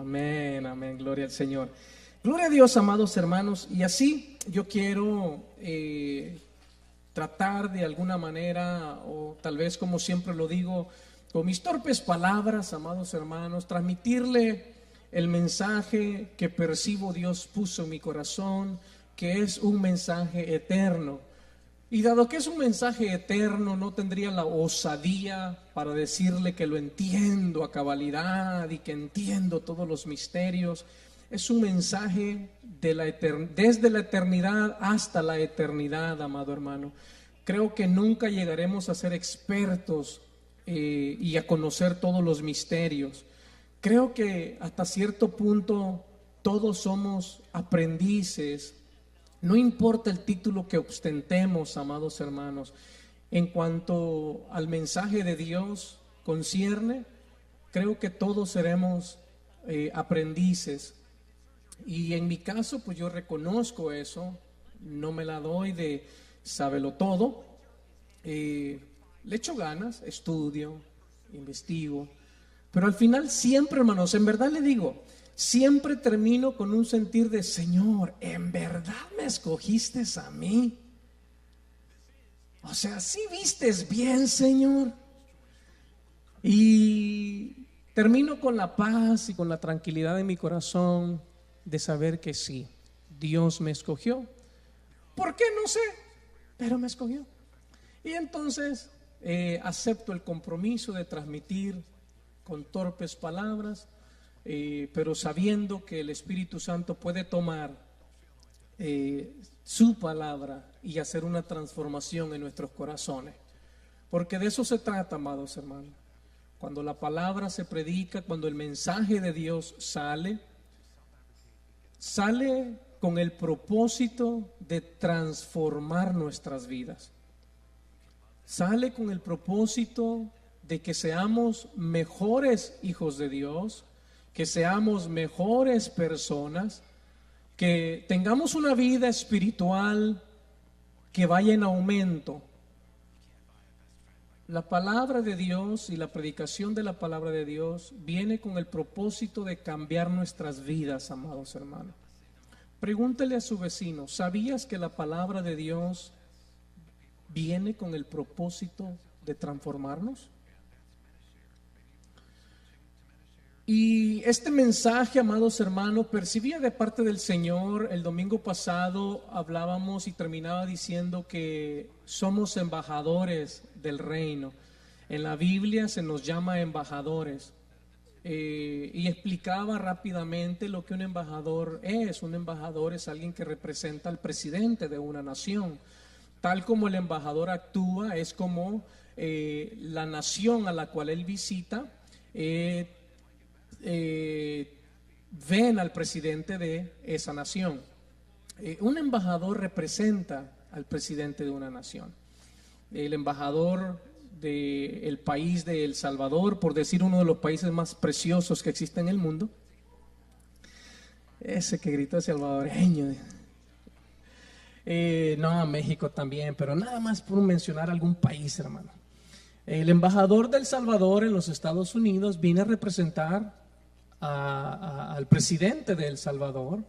Amén, amén, gloria al Señor. Gloria a Dios, amados hermanos. Y así yo quiero tratar de alguna manera, o tal vez como siempre lo digo, con mis torpes palabras, amados hermanos, transmitirle el mensaje que percibo Dios puso en mi corazón, que es un mensaje eterno. Y dado que es un mensaje eterno, no tendría la osadía para decirle que lo entiendo a cabalidad y que entiendo todos los misterios. Es un mensaje desde la eternidad hasta la eternidad, amado hermano. Creo que nunca llegaremos a ser expertos y a conocer todos los misterios. Creo que hasta cierto punto todos somos aprendices. No importa el título que ostentemos, amados hermanos, en cuanto al mensaje de Dios concierne, creo que todos seremos aprendices. Y en mi caso, pues yo reconozco eso, no me la doy de sábelo todo, le echo ganas, estudio, investigo, pero al final siempre, hermanos, en verdad le digo, siempre termino con un sentir de: Señor, ¿en verdad me escogiste a mí? O sea, ¿sí vistes bien, Señor? Y termino con la paz y con la tranquilidad en mi corazón de saber que sí, Dios me escogió. ¿Por qué? No sé, pero me escogió. Y entonces acepto el compromiso de transmitir con torpes palabras, pero sabiendo que el Espíritu Santo puede tomar su palabra y hacer una transformación en nuestros corazones. Porque de eso se trata, amados hermanos. Cuando la palabra se predica, cuando el mensaje de Dios sale con el propósito de transformar nuestras vidas. Sale con el propósito de que seamos mejores hijos de Dios, que seamos mejores personas, que tengamos una vida espiritual que vaya en aumento. La palabra de Dios y la predicación de la palabra de Dios viene con el propósito de cambiar nuestras vidas, amados hermanos. Pregúntele a su vecino: ¿sabías que la palabra de Dios viene con el propósito de transformarnos? Y este mensaje, amados hermanos, percibía de parte del Señor. El domingo pasado hablábamos y terminaba diciendo que somos embajadores del reino. En la Biblia se nos llama embajadores. Y explicaba rápidamente lo que un embajador es. Un embajador es alguien que representa al presidente de una nación. Tal como el embajador actúa, es como la nación a la cual él visita ven al presidente de esa nación. Un embajador representa al presidente de una nación. El embajador del país de El Salvador, por decir uno de los países más preciosos que existe en el mundo, ese que gritó salvadoreño. No, México también, pero nada más por mencionar algún país, hermano. El embajador de El Salvador en los Estados Unidos viene a representar al presidente de El Salvador.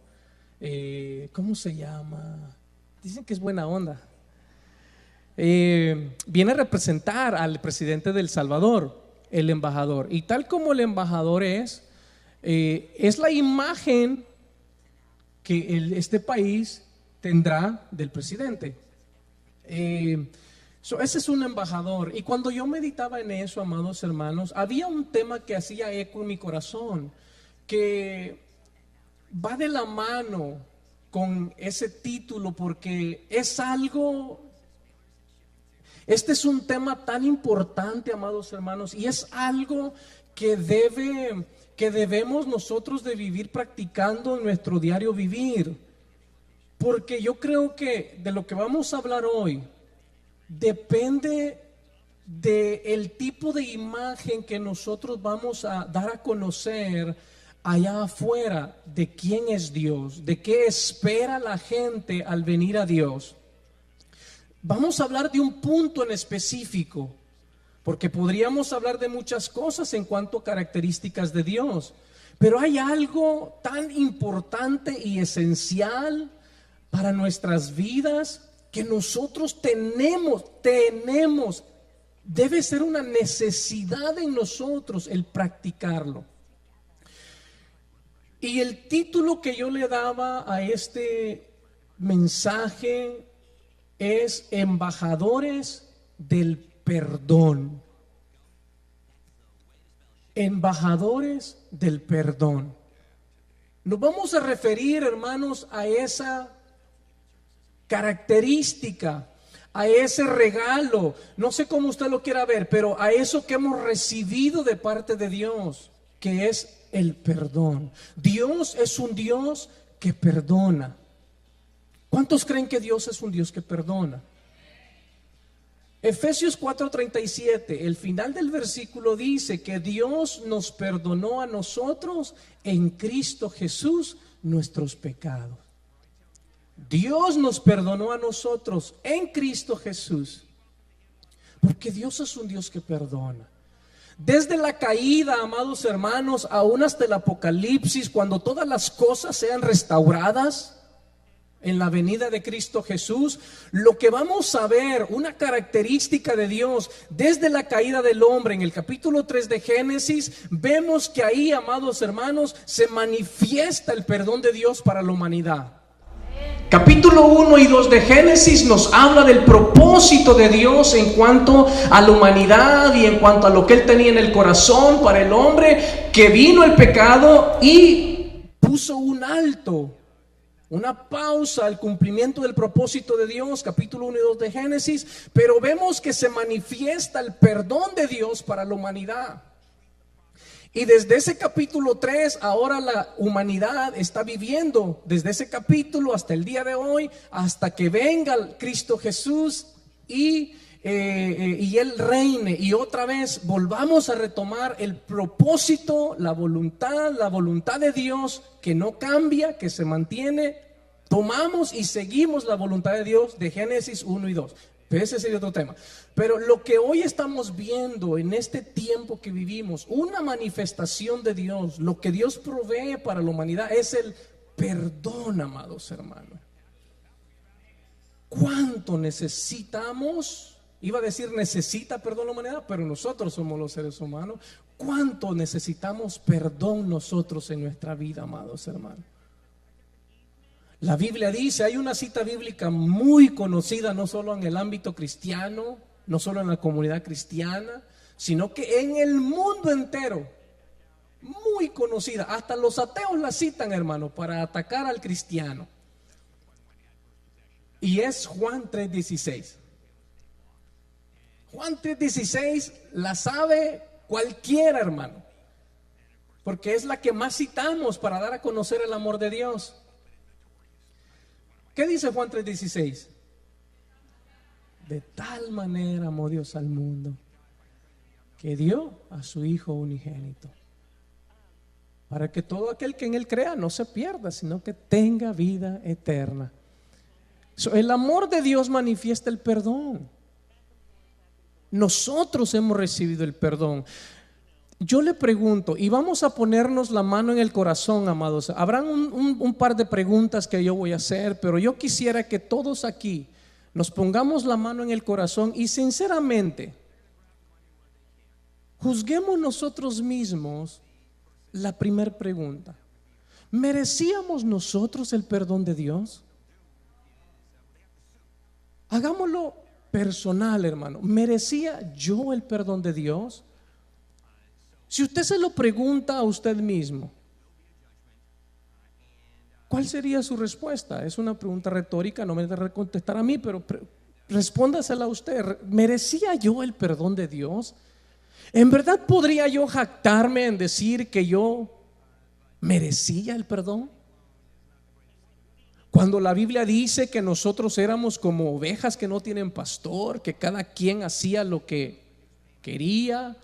¿Cómo se llama? Dicen que es buena onda. Viene a representar al presidente de El Salvador, el embajador. Y tal como el embajador es la imagen que este país tendrá del presidente. Ese es un embajador. Y cuando yo meditaba en eso, amados hermanos, había un tema que hacía eco en mi corazón, que va de la mano con ese título, porque es algo, este es un tema tan importante, amados hermanos, y es algo que debemos nosotros de vivir practicando en nuestro diario vivir. Porque yo creo que de lo que vamos a hablar hoy depende del tipo de imagen que nosotros vamos a dar a conocer allá afuera de quién es Dios, de qué espera la gente al venir a Dios. Vamos a hablar de un punto en específico, porque podríamos hablar de muchas cosas en cuanto a características de Dios, Pero hay algo tan importante y esencial para nuestras vidas que nosotros tenemos, debe ser una necesidad en nosotros el practicarlo. Y el título que yo le daba a este mensaje es Embajadores del Perdón. Embajadores del perdón. Nos vamos a referir, hermanos, a esa característica, a ese regalo, no sé cómo usted lo quiera ver, pero a eso que hemos recibido de parte de Dios, que es el perdón. Dios es un Dios que perdona. ¿Cuántos creen que Dios es un Dios que perdona? Efesios 4:37, el final del versículo dice que Dios nos perdonó a nosotros en Cristo Jesús nuestros pecados. Dios nos perdonó a nosotros en Cristo Jesús, porque Dios es un Dios que perdona. Desde la caída, amados hermanos, aún hasta el Apocalipsis, cuando todas las cosas sean restauradas en la venida de Cristo Jesús, lo que vamos a ver, una característica de Dios desde la caída del hombre en el capítulo 3 de Génesis, vemos que ahí, amados hermanos, se manifiesta el perdón de Dios para la humanidad. Capítulo 1 y 2 de Génesis nos habla del propósito de Dios en cuanto a la humanidad y en cuanto a lo que Él tenía en el corazón para el hombre, que vino el pecado y puso un alto, una pausa al cumplimiento del propósito de Dios, capítulo 1 y 2 de Génesis, pero vemos que se manifiesta el perdón de Dios para la humanidad. Y desde ese capítulo 3, ahora la humanidad está viviendo, desde ese capítulo hasta el día de hoy, hasta que venga Cristo Jesús y Él reine, y otra vez volvamos a retomar el propósito, la voluntad de Dios que no cambia, que se mantiene. Tomamos y seguimos la voluntad de Dios de Génesis 1 y 2. Pero ese sería otro tema. Pero lo que hoy estamos viendo en este tiempo que vivimos, una manifestación de Dios, lo que Dios provee para la humanidad es el perdón, amados hermanos. ¿Cuánto necesitamos? Iba a decir necesita perdón la humanidad, pero nosotros somos los seres humanos. ¿Cuánto necesitamos perdón nosotros en nuestra vida, amados hermanos? La Biblia dice, hay una cita bíblica muy conocida, no solo en el ámbito cristiano, no solo en la comunidad cristiana, sino que en el mundo entero, muy conocida. Hasta los ateos la citan, hermano, para atacar al cristiano. Y es Juan 3:16. Juan 3:16 la sabe cualquiera, hermano, porque es la que más citamos para dar a conocer el amor de Dios. ¿Qué dice Juan 3:16? De tal manera amó Dios al mundo que dio a su Hijo unigénito, para que todo aquel que en Él crea no se pierda, sino que tenga vida eterna. El amor de Dios manifiesta el perdón. Nosotros hemos recibido el perdón. Yo le pregunto, y vamos a ponernos la mano en el corazón, amados. Habrán un par de preguntas que yo voy a hacer, pero yo quisiera que todos aquí nos pongamos la mano en el corazón y sinceramente juzguemos nosotros mismos la primera pregunta. ¿Merecíamos nosotros el perdón de Dios? Hagámoslo personal, hermano. ¿Merecía yo el perdón de Dios? Si usted se lo pregunta a usted mismo, ¿cuál sería su respuesta? Es una pregunta retórica, no me debe contestar a mí, pero respóndasela a usted. ¿Merecía yo el perdón de Dios? ¿En verdad podría yo jactarme en decir que yo merecía el perdón? Cuando la Biblia dice que nosotros éramos como ovejas que no tienen pastor, que cada quien hacía lo que quería,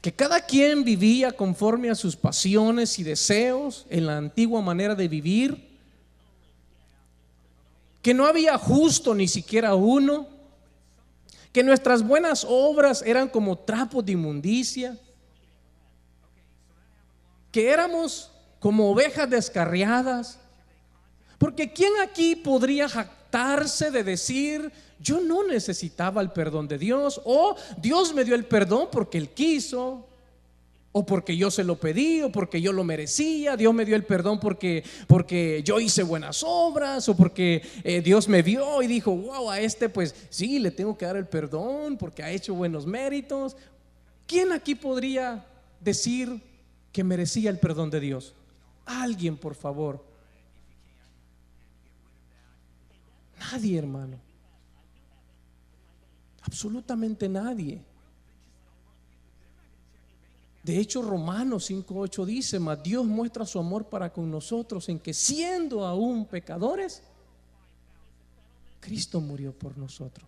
que cada quien vivía conforme a sus pasiones y deseos en la antigua manera de vivir, que no había justo ni siquiera uno, que nuestras buenas obras eran como trapos de inmundicia, que éramos como ovejas descarriadas. Porque ¿quién aquí podría jactarse de decir: yo no necesitaba el perdón de Dios, o Dios me dio el perdón porque Él quiso, o porque yo se lo pedí, o porque yo lo merecía? Dios me dio el perdón porque yo hice buenas obras, o porque Dios me vio y dijo: wow, a este pues sí, le tengo que dar el perdón porque ha hecho buenos méritos. ¿Quién aquí podría decir que merecía el perdón de Dios? Alguien, por favor. Nadie, hermano. Absolutamente nadie. De hecho, Romanos 5:8 dice: mas Dios muestra su amor para con nosotros en que, siendo aún pecadores, Cristo murió por nosotros.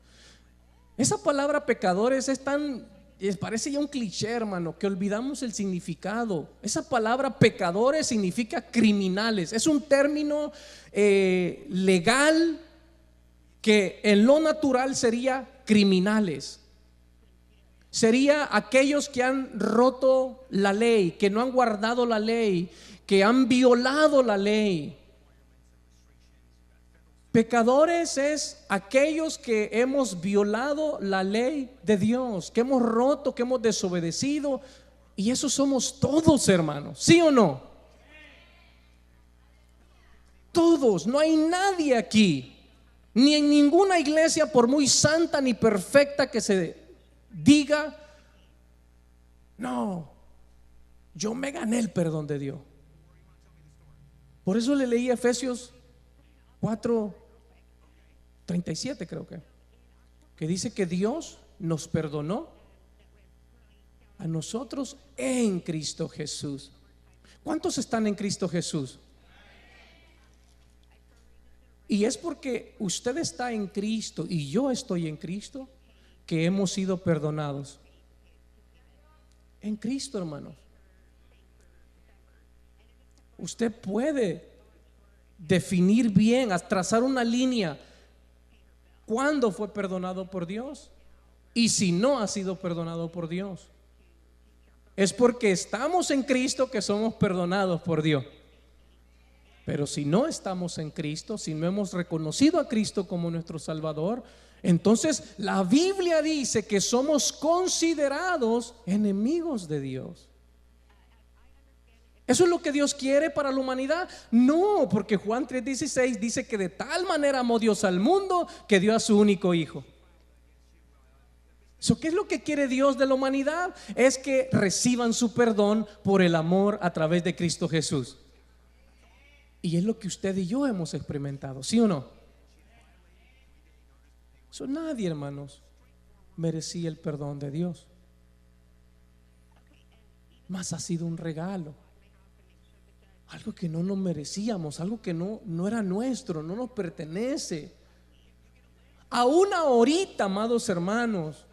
Esa palabra pecadores parece ya un cliché, hermano, que olvidamos el significado. Esa palabra pecadores significa criminales. Es un término legal que en lo natural sería criminales. Sería aquellos que han roto la ley, que no han guardado la ley, que han violado la ley. Pecadores es aquellos que hemos violado la ley de Dios, que hemos roto, que hemos desobedecido. Y eso somos todos, hermanos, ¿sí o no? Todos, no hay nadie aquí, ni en ninguna iglesia, por muy santa ni perfecta que se diga: no, yo me gané el perdón de Dios. Por eso le leí Efesios 4:37, creo que dice que Dios nos perdonó a nosotros en Cristo Jesús. ¿Cuántos están en Cristo Jesús? Y es porque usted está en Cristo y yo estoy en Cristo que hemos sido perdonados. En Cristo, hermanos. Usted puede definir bien, trazar una línea, cuándo fue perdonado por Dios y si no ha sido perdonado por Dios. Es porque estamos en Cristo que somos perdonados por Dios. Pero si no estamos en Cristo, si no hemos reconocido a Cristo como nuestro Salvador, entonces la Biblia dice que somos considerados enemigos de Dios. ¿Eso es lo que Dios quiere para la humanidad? No, porque Juan 3:16 dice que de tal manera amó Dios al mundo que dio a su único hijo. ¿Qué es lo que quiere Dios de la humanidad? Es que reciban su perdón por el amor a través de Cristo Jesús. Y es lo que usted y yo hemos experimentado, ¿sí o no? Nadie, hermanos, merecía el perdón de Dios. Mas ha sido un regalo. Algo que no nos merecíamos, algo que no era nuestro, no nos pertenece. Aún ahorita, amados hermanos,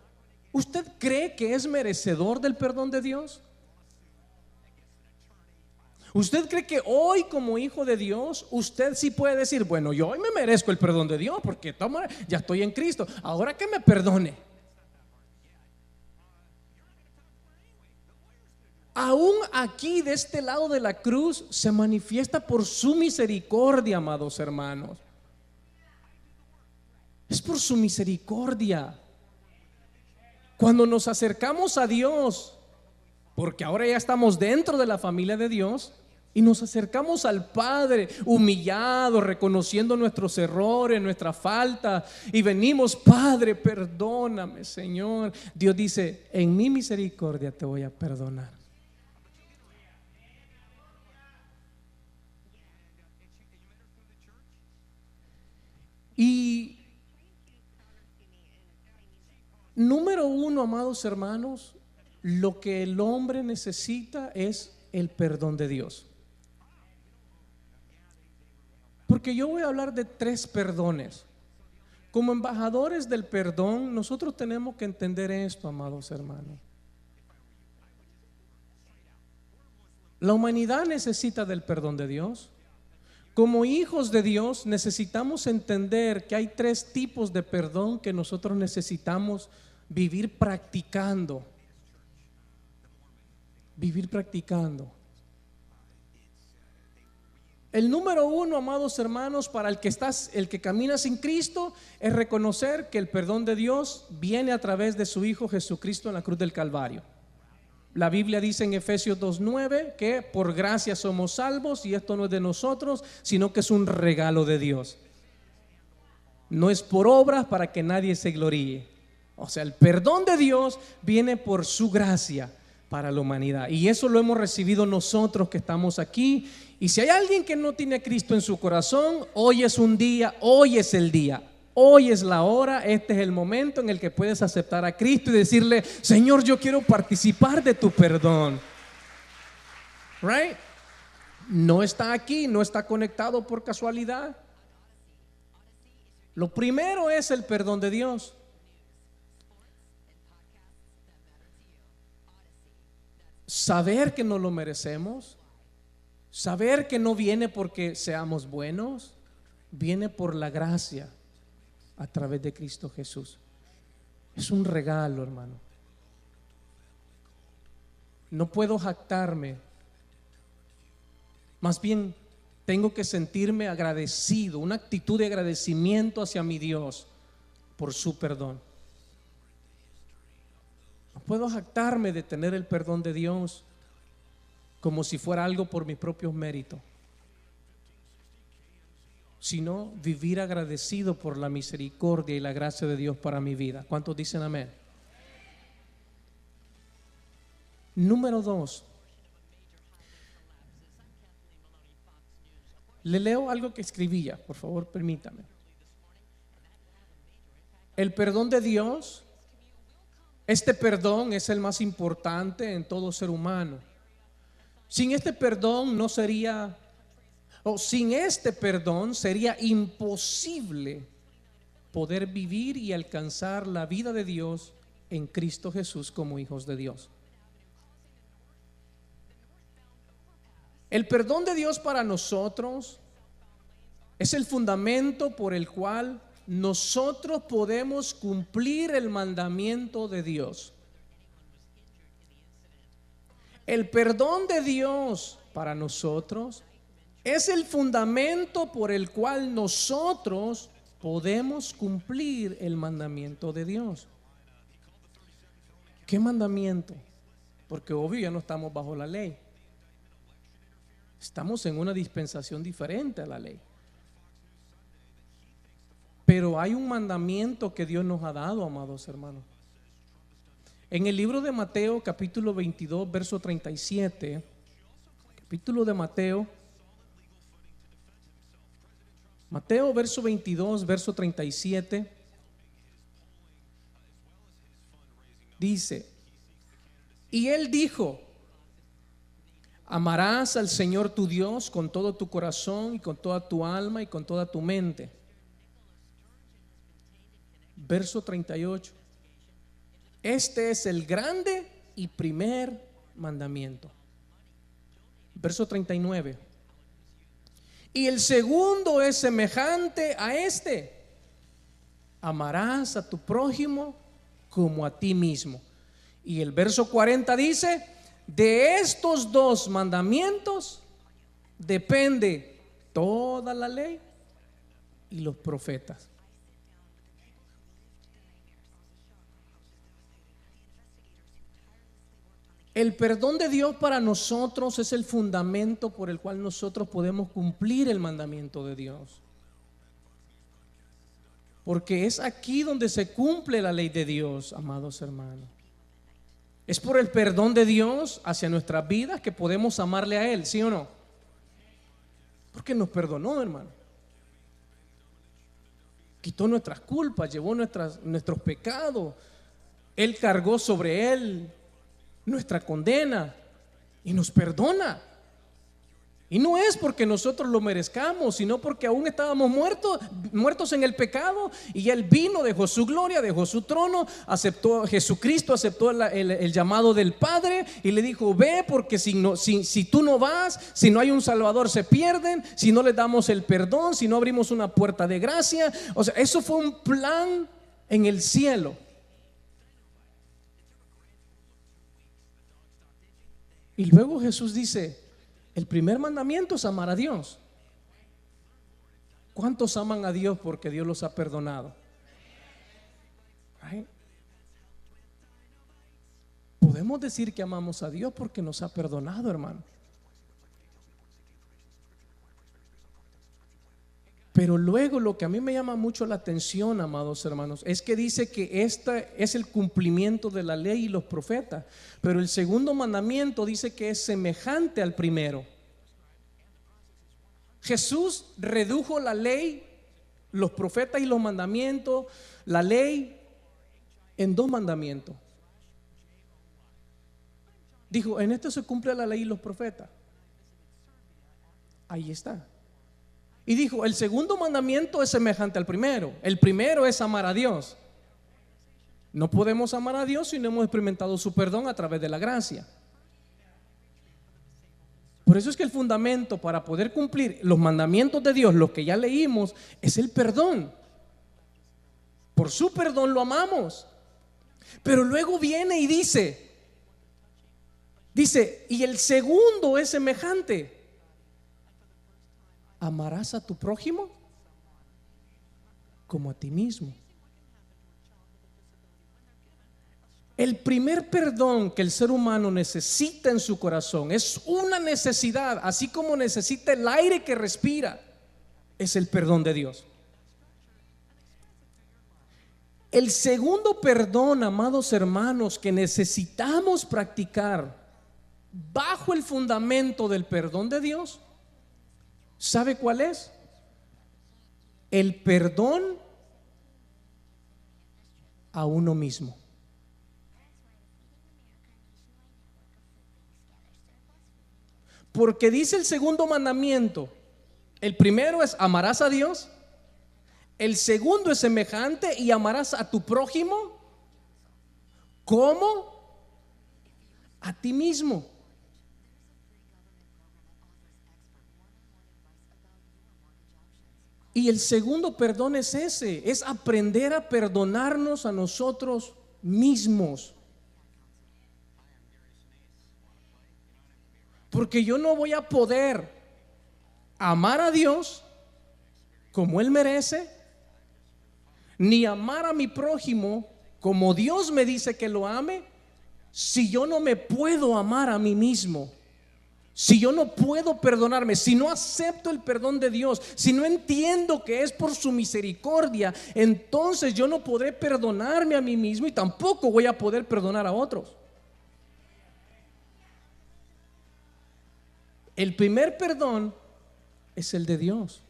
¿usted cree que es merecedor del perdón de Dios? ¿Usted cree que hoy, como hijo de Dios, usted sí puede decir: bueno, yo hoy me merezco el perdón de Dios porque ya estoy en Cristo, ahora que me perdone? Aún aquí, de este lado de la cruz, se manifiesta por su misericordia, amados hermanos. Es por su misericordia. Cuando nos acercamos a Dios, porque ahora ya estamos dentro de la familia de Dios, y nos acercamos al Padre humillados, reconociendo nuestros errores, nuestra falta, y venimos: Padre, perdóname, Señor. Dios dice: en mi misericordia te voy a perdonar. Y número uno, amados hermanos, lo que el hombre necesita es el perdón de Dios. Porque yo voy a hablar de 3 perdones. Como embajadores del perdón, nosotros tenemos que entender esto, amados hermanos. La humanidad necesita del perdón de Dios. Como hijos de Dios necesitamos entender que hay 3 tipos de perdón que nosotros necesitamos vivir practicando. Vivir practicando. El número uno, amados hermanos, para el que camina sin Cristo, es reconocer que el perdón de Dios viene a través de su Hijo Jesucristo en la cruz del Calvario. La Biblia dice en Efesios 2:9 que por gracia somos salvos, y esto no es de nosotros, sino que es un regalo de Dios. No es por obras para que nadie se gloríe. O sea, el perdón de Dios viene por su gracia para la humanidad, y eso lo hemos recibido nosotros que estamos aquí. Y si hay alguien que no tiene a Cristo en su corazón, hoy es un día, hoy es el día, hoy es la hora, este es el momento en el que puedes aceptar a Cristo y decirle: Señor, yo quiero participar de tu perdón. Right? No está aquí, no está conectado por casualidad. Lo primero es el perdón de Dios. Saber que no lo merecemos, saber que no viene porque seamos buenos, viene por la gracia a través de Cristo Jesús. Es un regalo, hermano. No puedo jactarme, más bien tengo que sentirme agradecido, una actitud de agradecimiento hacia mi Dios por su perdón. No puedo jactarme de tener el perdón de Dios como si fuera algo por mis propios méritos, sino vivir agradecido por la misericordia y la gracia de Dios para mi vida. ¿Cuántos dicen amén? Número 2. Le leo algo que escribía, por favor, permítame. El perdón de Dios, este perdón es el más importante en todo ser humano. Sin este perdón no sería, o sin este perdón sería imposible poder vivir y alcanzar la vida de Dios en Cristo Jesús como hijos de Dios. El perdón de Dios para nosotros es el fundamento por el cual nosotros podemos cumplir el mandamiento de Dios. El perdón de Dios para nosotros es el fundamento por el cual nosotros podemos cumplir el mandamiento de Dios. ¿Qué mandamiento? Porque obvio ya no estamos bajo la ley. Estamos en una dispensación diferente a la ley. Pero hay un mandamiento que Dios nos ha dado, amados hermanos. En el libro de Mateo, capítulo 22, verso 37, capítulo de Mateo, verso 22, verso 37, dice: y él dijo: amarás al Señor tu Dios con todo tu corazón y con toda tu alma y con toda tu mente. Verso 38. Este es el grande y primer mandamiento. Verso 39. Y el segundo es semejante a este: amarás a tu prójimo como a ti mismo. Y el verso 40 dice: de estos dos mandamientos depende toda la ley y los profetas. El perdón de Dios para nosotros es el fundamento por el cual nosotros podemos cumplir el mandamiento de Dios. Porque es aquí donde se cumple la ley de Dios, amados hermanos. Es por el perdón de Dios hacia nuestras vidas que podemos amarle a Él, ¿sí o no? Porque nos perdonó, hermano. Quitó nuestras culpas, llevó nuestros pecados. Él cargó sobre Él nuestra condena y nos perdona. Y no es porque nosotros lo merezcamos, sino porque aún estábamos muertos en el pecado, y Él vino, dejó su gloria, dejó su trono, Jesucristo aceptó el llamado del Padre y le dijo: ve, porque si tú no vas, si no hay un Salvador, se pierden, si no les damos el perdón, si no abrimos una puerta de gracia. O sea, eso fue un plan en el cielo. Y luego Jesús dice: el primer mandamiento es amar a Dios. ¿Cuántos aman a Dios porque Dios los ha perdonado? Right? Podemos decir que amamos a Dios porque nos ha perdonado, hermano. Pero luego lo que a mí me llama mucho la atención, amados hermanos, es que dice que este es el cumplimiento de la ley y los profetas. Pero el segundo mandamiento dice que es semejante al primero. Jesús redujo la ley, los profetas y los mandamientos, la ley en 2 mandamientos. Dijo, en esto se cumple la ley y los profetas. Ahí está. Y dijo, el segundo mandamiento es semejante al primero. El primero es amar a Dios. No podemos amar a Dios si no hemos experimentado su perdón a través de la gracia. Por eso es que el fundamento para poder cumplir los mandamientos de Dios, los que ya leímos, es el perdón. Por su perdón lo amamos. Pero luego viene y dice, y el segundo es semejante. Amarás a tu prójimo como a ti mismo. El primer perdón que el ser humano necesita en su corazón es una necesidad, así como necesita el aire que respira, es el perdón de Dios. El segundo perdón, amados hermanos, que necesitamos practicar bajo el fundamento del perdón de Dios, ¿sabe cuál es? El perdón a uno mismo. Porque dice el segundo mandamiento, el primero es amarás a Dios, el segundo es semejante y amarás a tu prójimo como a ti mismo. Y el segundo perdón es ese, es aprender a perdonarnos a nosotros mismos. Porque yo no voy a poder amar a Dios como Él merece, ni amar a mi prójimo como Dios me dice que lo ame, si yo no me puedo amar a mí mismo. Si yo no puedo perdonarme, si no acepto el perdón de Dios, si no entiendo que es por su misericordia, entonces yo no podré perdonarme a mí mismo y tampoco voy a poder perdonar a otros. El primer perdón es el de Dios.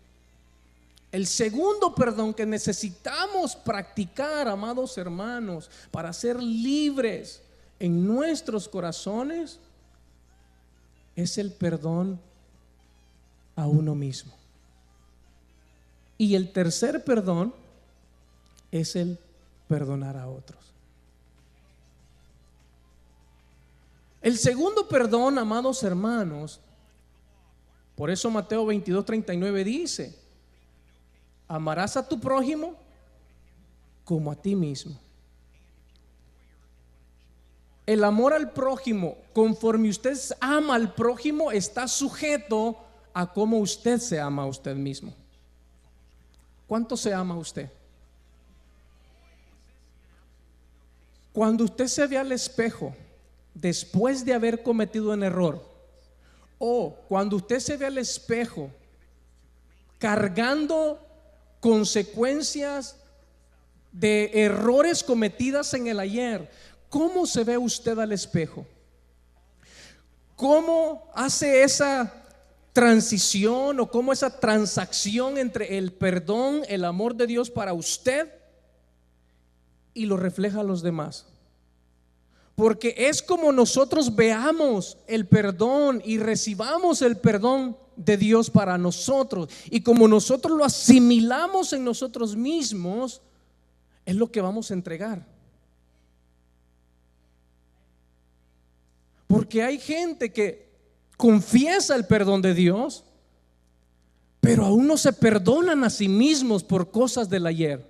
El segundo perdón que necesitamos practicar, amados hermanos, para ser libres en nuestros corazones, es el perdón a uno mismo. Y el tercer perdón es el perdonar a otros. El segundo perdón, amados hermanos, por eso Mateo 22:39 dice, amarás a tu prójimo como a ti mismo. El amor al prójimo, conforme usted ama al prójimo, está sujeto a cómo usted se ama a usted mismo. ¿Cuánto se ama usted? Cuando usted se ve al espejo después de haber cometido un error, o cuando usted se ve al espejo cargando consecuencias de errores cometidas en el ayer, ¿cómo se ve usted al espejo? ¿Cómo hace esa transición o cómo esa transacción entre el perdón, el amor de Dios para usted y lo refleja a los demás? Porque es como nosotros veamos el perdón y recibamos el perdón de Dios para nosotros, y como nosotros lo asimilamos en nosotros mismos, es lo que vamos a entregar. Porque hay gente que confiesa el perdón de Dios, pero aún no se perdonan a sí mismos por cosas del ayer.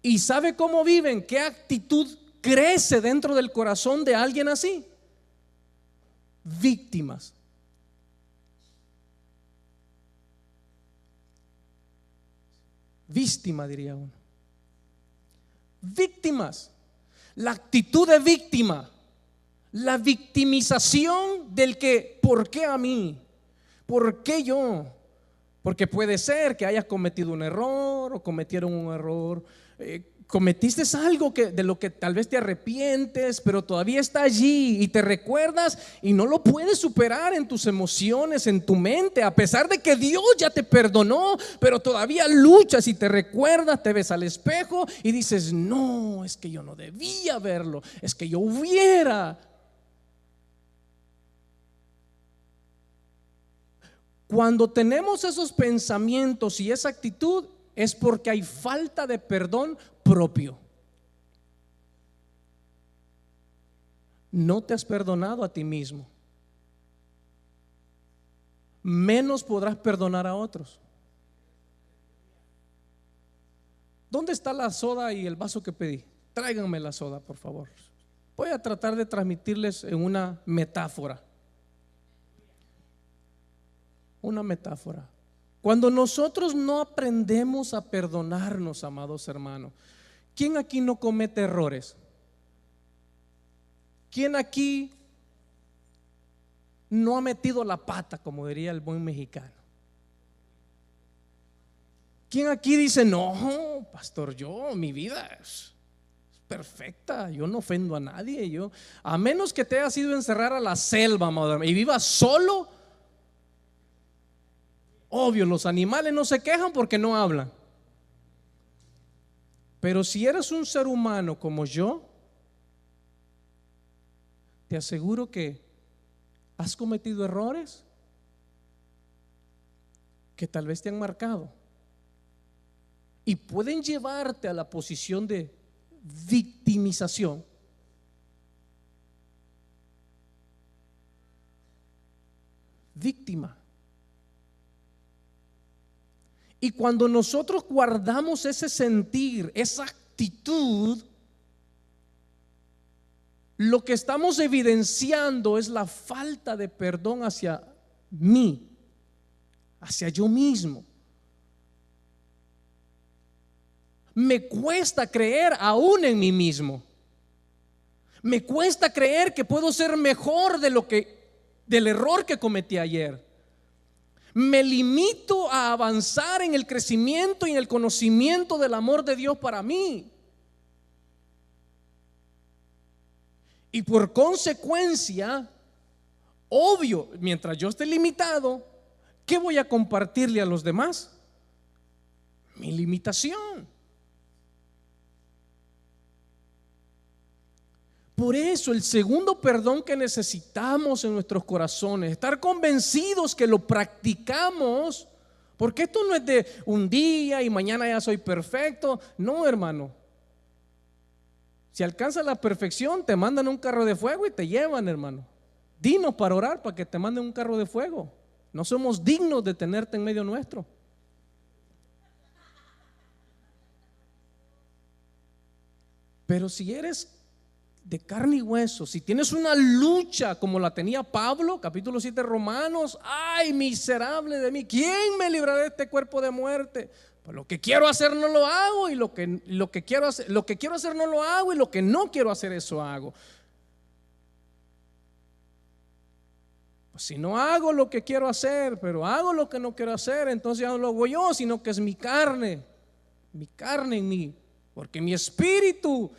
¿Y sabe cómo viven? ¿Qué actitud crece dentro del corazón de alguien así? Víctimas. víctima, diría uno. Víctimas. La actitud de víctima, la victimización del que, ¿por qué a mí? ¿Por qué yo? Porque puede ser que hayas cometido un error o cometieron un error, cometiste algo de lo que tal vez te arrepientes, pero todavía está allí y te recuerdas y no lo puedes superar en tus emociones, en tu mente, a pesar de que Dios ya te perdonó, pero todavía luchas y te recuerdas, te ves al espejo y dices: no, es que yo no debía verlo, es que yo hubiera. Cuando tenemos esos pensamientos y esa actitud, es porque hay falta de perdón propio. No te has perdonado a ti mismo, menos podrás perdonar a otros. ¿Dónde está la soda y el vaso que pedí? Tráiganme la soda, por favor. Voy a tratar de transmitirles en una metáfora. Una metáfora. Cuando nosotros no aprendemos a perdonarnos, amados hermanos, ¿quién aquí no comete errores? ¿Quién aquí no ha metido la pata, como diría el buen mexicano? ¿Quién aquí dice: no, pastor, mi vida es perfecta, yo no ofendo a nadie, a menos que te hayas ido a encerrar a la selva, madre, y vivas solo? Obvio, los animales no se quejan porque no hablan. Pero si eres un ser humano como yo, te aseguro que has cometido errores que tal vez te han marcado y pueden llevarte a la posición de victimización. Víctima. Y cuando nosotros guardamos ese sentir, esa actitud, lo que estamos evidenciando es la falta de perdón hacia mí, hacia yo mismo. Me cuesta creer aún en mí mismo. Me cuesta creer que puedo ser mejor del error que cometí ayer. Me limito a avanzar en el crecimiento y en el conocimiento del amor de Dios para mí. Y por consecuencia, obvio, mientras yo esté limitado, ¿qué voy a compartirle a los demás? Mi limitación. Por eso el segundo perdón que necesitamos en nuestros corazones, estar convencidos que lo practicamos, porque esto no es de un día y mañana ya soy perfecto. No, hermano. Si alcanzas la perfección, te mandan un carro de fuego y te llevan, hermano. Dinos para orar para que te manden un carro de fuego. No somos dignos de tenerte en medio nuestro. Pero si eres de carne y hueso, si tienes una lucha como la tenía Pablo, capítulo 7 Romanos: ay, miserable de mí, ¿quién me librará de este cuerpo de muerte? Pues lo que quiero hacer no lo hago, y lo que quiero hacer no lo hago, y lo que no quiero hacer, eso hago. Pues si no hago lo que quiero hacer, pero hago lo que no quiero hacer, entonces ya no lo hago yo, sino que es mi carne en mí, porque mi espíritu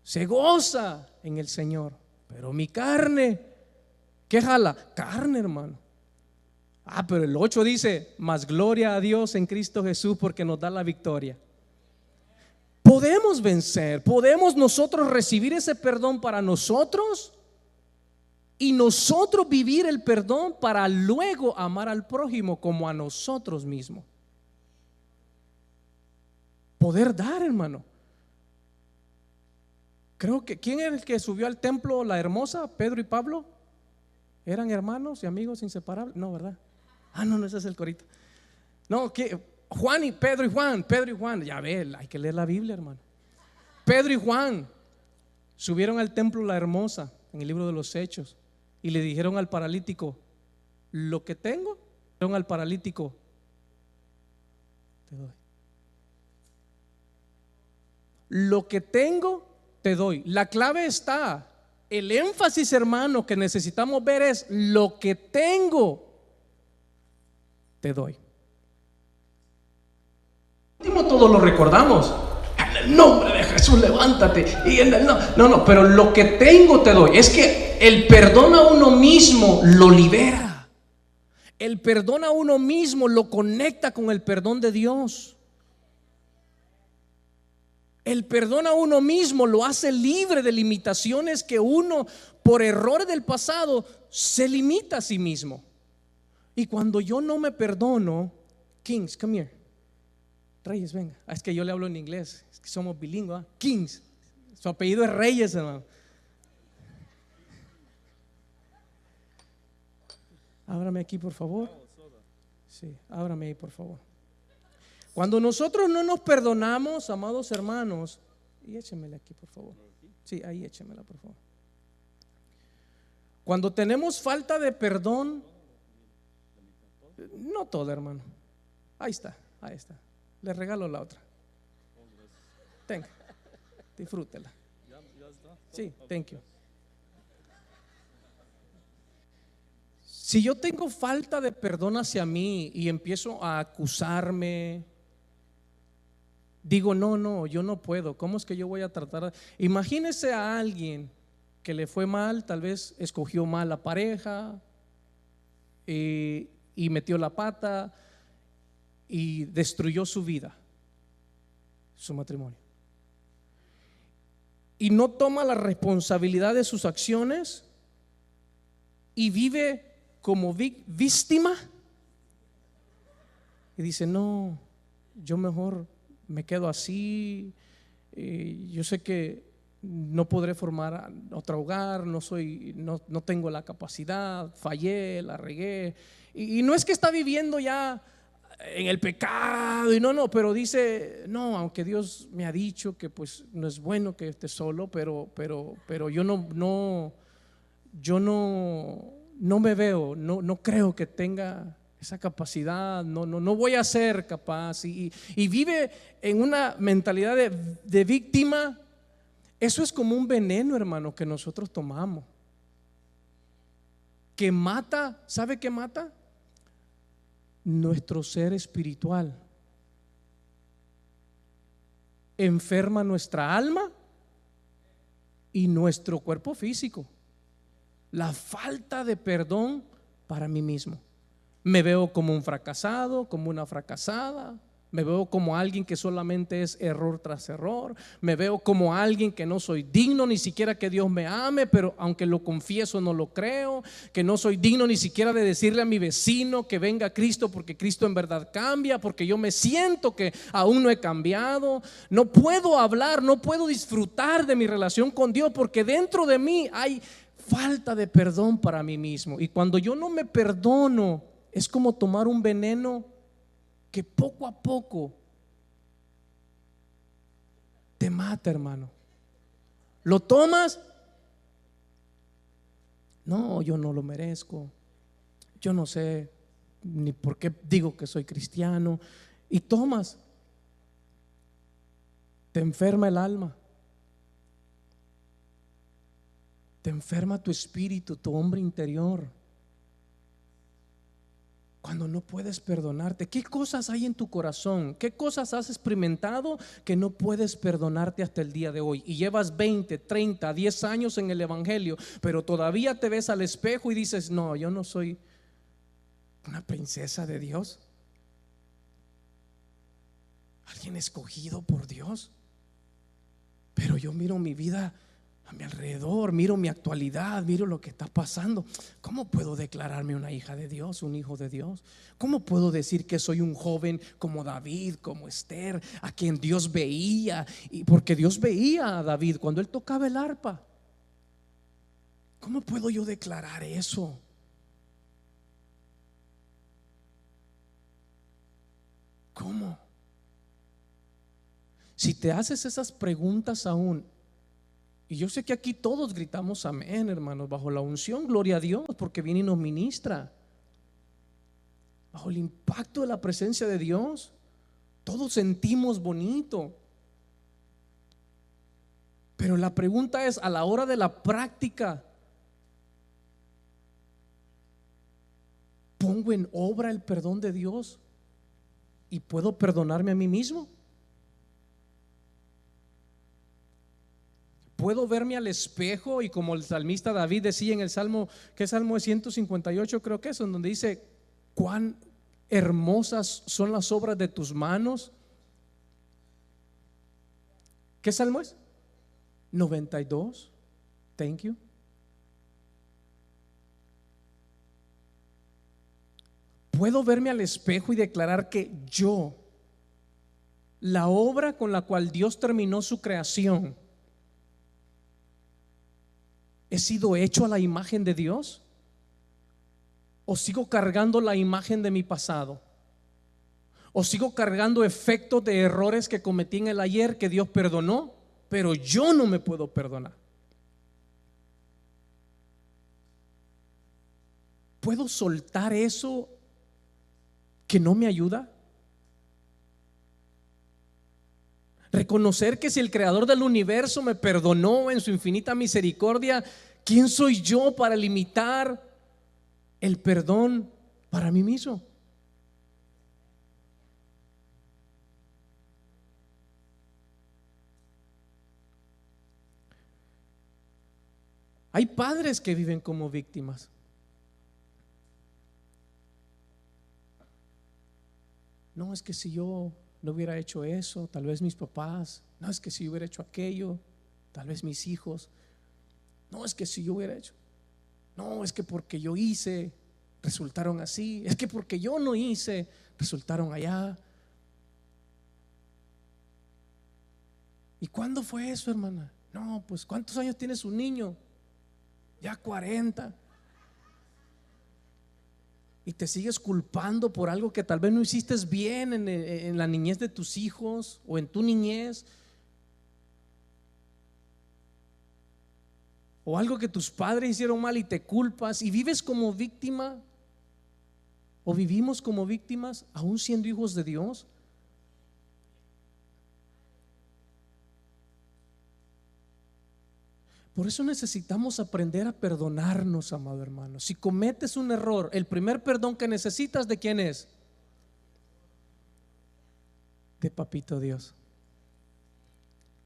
se goza en el Señor, pero mi carne, ¿qué jala? Carne, hermano. Pero el 8 dice: más gloria a Dios en Cristo Jesús, porque nos da la victoria. Podemos vencer, podemos nosotros recibir ese perdón para nosotros y nosotros vivir el perdón para luego amar al prójimo como a nosotros mismos. Poder dar, hermano. Creo que ¿quién era el que subió al templo la hermosa? Pedro y Pablo. ¿Eran hermanos y amigos inseparables? No, ¿verdad? No, ese es el corito. No, que Pedro y Juan. Ya ve, hay que leer la Biblia, hermano. Pedro y Juan subieron al templo la hermosa en el libro de los Hechos y le dijeron al paralítico: lo que tengo, dijeron al paralítico: te doy. lo que tengo, te doy. La clave está, el énfasis, hermano, que necesitamos ver es: lo que tengo, te doy. Todo lo recordamos. En el nombre de Jesús, levántate. Y en el no, pero lo que tengo te doy. Es que el perdón a uno mismo lo libera. El perdón a uno mismo lo conecta con el perdón de Dios. El perdón a uno mismo lo hace libre de limitaciones que uno, por errores del pasado, se limita a sí mismo. Y cuando yo no me perdono, Kings, come here. Reyes, venga. Es que yo le hablo en inglés, es que somos bilingües. Kings, su apellido es Reyes, hermano. Ábrame aquí, por favor. Sí, ábrame ahí, por favor. Cuando nosotros no nos perdonamos, amados hermanos, y échemela aquí, por favor. Sí, ahí échemela, por favor. Cuando tenemos falta de perdón, no todo, hermano. Ahí está. Le regalo la otra. Tenga, disfrútela. Sí, thank you. Si yo tengo falta de perdón hacia mí y empiezo a acusarme, digo, no, yo no puedo. ¿Cómo es que yo voy a tratar? Imagínese a alguien que le fue mal, tal vez escogió mal la pareja y metió la pata y destruyó su vida, su matrimonio, y no toma la responsabilidad de sus acciones y vive como víctima y dice: no, yo mejor me quedo así, yo sé que no podré formar otro hogar, no tengo la capacidad, fallé, la regué, y no es que está viviendo ya en el pecado y no, pero dice: no, aunque Dios me ha dicho que pues no es bueno que esté solo, pero yo no me veo, no creo que tenga esa capacidad, no voy a ser capaz, y vive en una mentalidad de víctima. Eso es como un veneno, hermano, que nosotros tomamos, que mata. ¿Sabe qué mata? Nuestro ser espiritual. Enferma nuestra alma y nuestro cuerpo físico. La falta de perdón para mí mismo. Me veo como un fracasado, como una fracasada. Me veo como alguien que solamente es error tras error. Me veo como alguien que no soy digno ni siquiera que Dios me ame, pero aunque lo confieso no lo creo. Que no soy digno ni siquiera de decirle a mi vecino que venga a Cristo, porque Cristo en verdad cambia, porque yo me siento que aún no he cambiado. No puedo hablar, no puedo disfrutar de mi relación con Dios, porque dentro de mí hay falta de perdón para mí mismo. Y cuando yo no me perdono, es como tomar un veneno que poco a poco te mata, hermano. Lo tomas, no, yo no lo merezco, yo no sé ni por qué digo que soy cristiano, y tomas, te enferma el alma, te enferma tu espíritu, tu hombre interior. Cuando no puedes perdonarte, ¿qué cosas hay en tu corazón? ¿Qué cosas has experimentado que no puedes perdonarte hasta el día de hoy? Y llevas 20, 30, 10 años en el evangelio, pero todavía te ves al espejo y dices: no, yo no soy una princesa de Dios, alguien escogido por Dios. Pero yo miro mi vida a mi alrededor, miro mi actualidad, miro lo que está pasando. ¿Cómo puedo declararme una hija de Dios, un hijo de Dios? ¿Cómo puedo decir que soy un joven como David, como Esther, a quien Dios veía? Y porque Dios veía a David cuando él tocaba el arpa. ¿Cómo puedo yo declarar eso? ¿Cómo? Si te haces esas preguntas aún, y yo sé que aquí todos gritamos amén, hermanos, bajo la unción, gloria a Dios, porque viene y nos ministra. Bajo el impacto de la presencia de Dios, todos sentimos bonito. Pero la pregunta es, a la hora de la práctica, ¿pongo en obra el perdón de Dios y puedo perdonarme a mí mismo? ¿Puedo verme al espejo y, como el salmista David decía en el Salmo, ¿qué Salmo es? 158 creo que es, en donde dice: cuán hermosas son las obras de tus manos? ¿Qué Salmo es? 92. Thank you. ¿Puedo verme al espejo y declarar que yo, la obra con la cual Dios terminó su creación, he sido hecho a la imagen de Dios? ¿O sigo cargando la imagen de mi pasado? ¿O sigo cargando efectos de errores que cometí en el ayer que Dios perdonó, pero yo no me puedo perdonar? ¿Puedo soltar eso que no me ayuda? Reconocer que si el creador del universo me perdonó en su infinita misericordia, ¿quién soy yo para limitar el perdón para mí mismo? Hay padres que viven como víctimas. No, es que si yo no hubiera hecho eso, tal vez mis papás. No, es que si yo hubiera hecho aquello, tal vez mis hijos. No, es que si yo hubiera hecho. No, es que porque yo hice, resultaron así. Es que porque yo no hice, resultaron allá. ¿Y cuándo fue eso, hermana? No, pues ¿cuántos años tiene su niño? Ya 40. Y te sigues culpando por algo que tal vez no hiciste bien en la niñez de tus hijos o en tu niñez, o algo que tus padres hicieron mal y te culpas y vives como víctima, o vivimos como víctimas aún siendo hijos de Dios. Por eso necesitamos aprender a perdonarnos, amado hermano. Si cometes un error, el primer perdón que necesitas, ¿de quién es? De Papito Dios.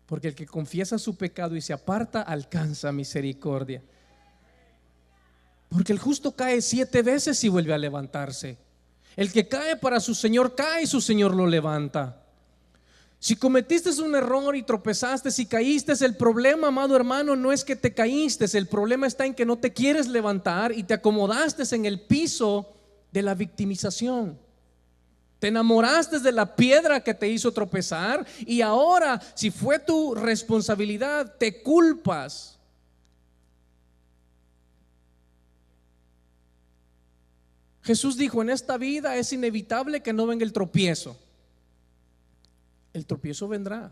Porque el que confiesa su pecado y se aparta alcanza misericordia. Porque el justo cae 7 veces y vuelve a levantarse. El que cae para su Señor cae y su Señor lo levanta. Si cometiste un error y tropezaste y caíste, el problema, amado hermano, no es que te caíste. El problema está en que no te quieres levantar y te acomodaste en el piso de la victimización. Te enamoraste de la piedra que te hizo tropezar y ahora, si fue tu responsabilidad, te culpas. Jesús dijo: en esta vida es inevitable que no venga el tropiezo. El tropiezo vendrá,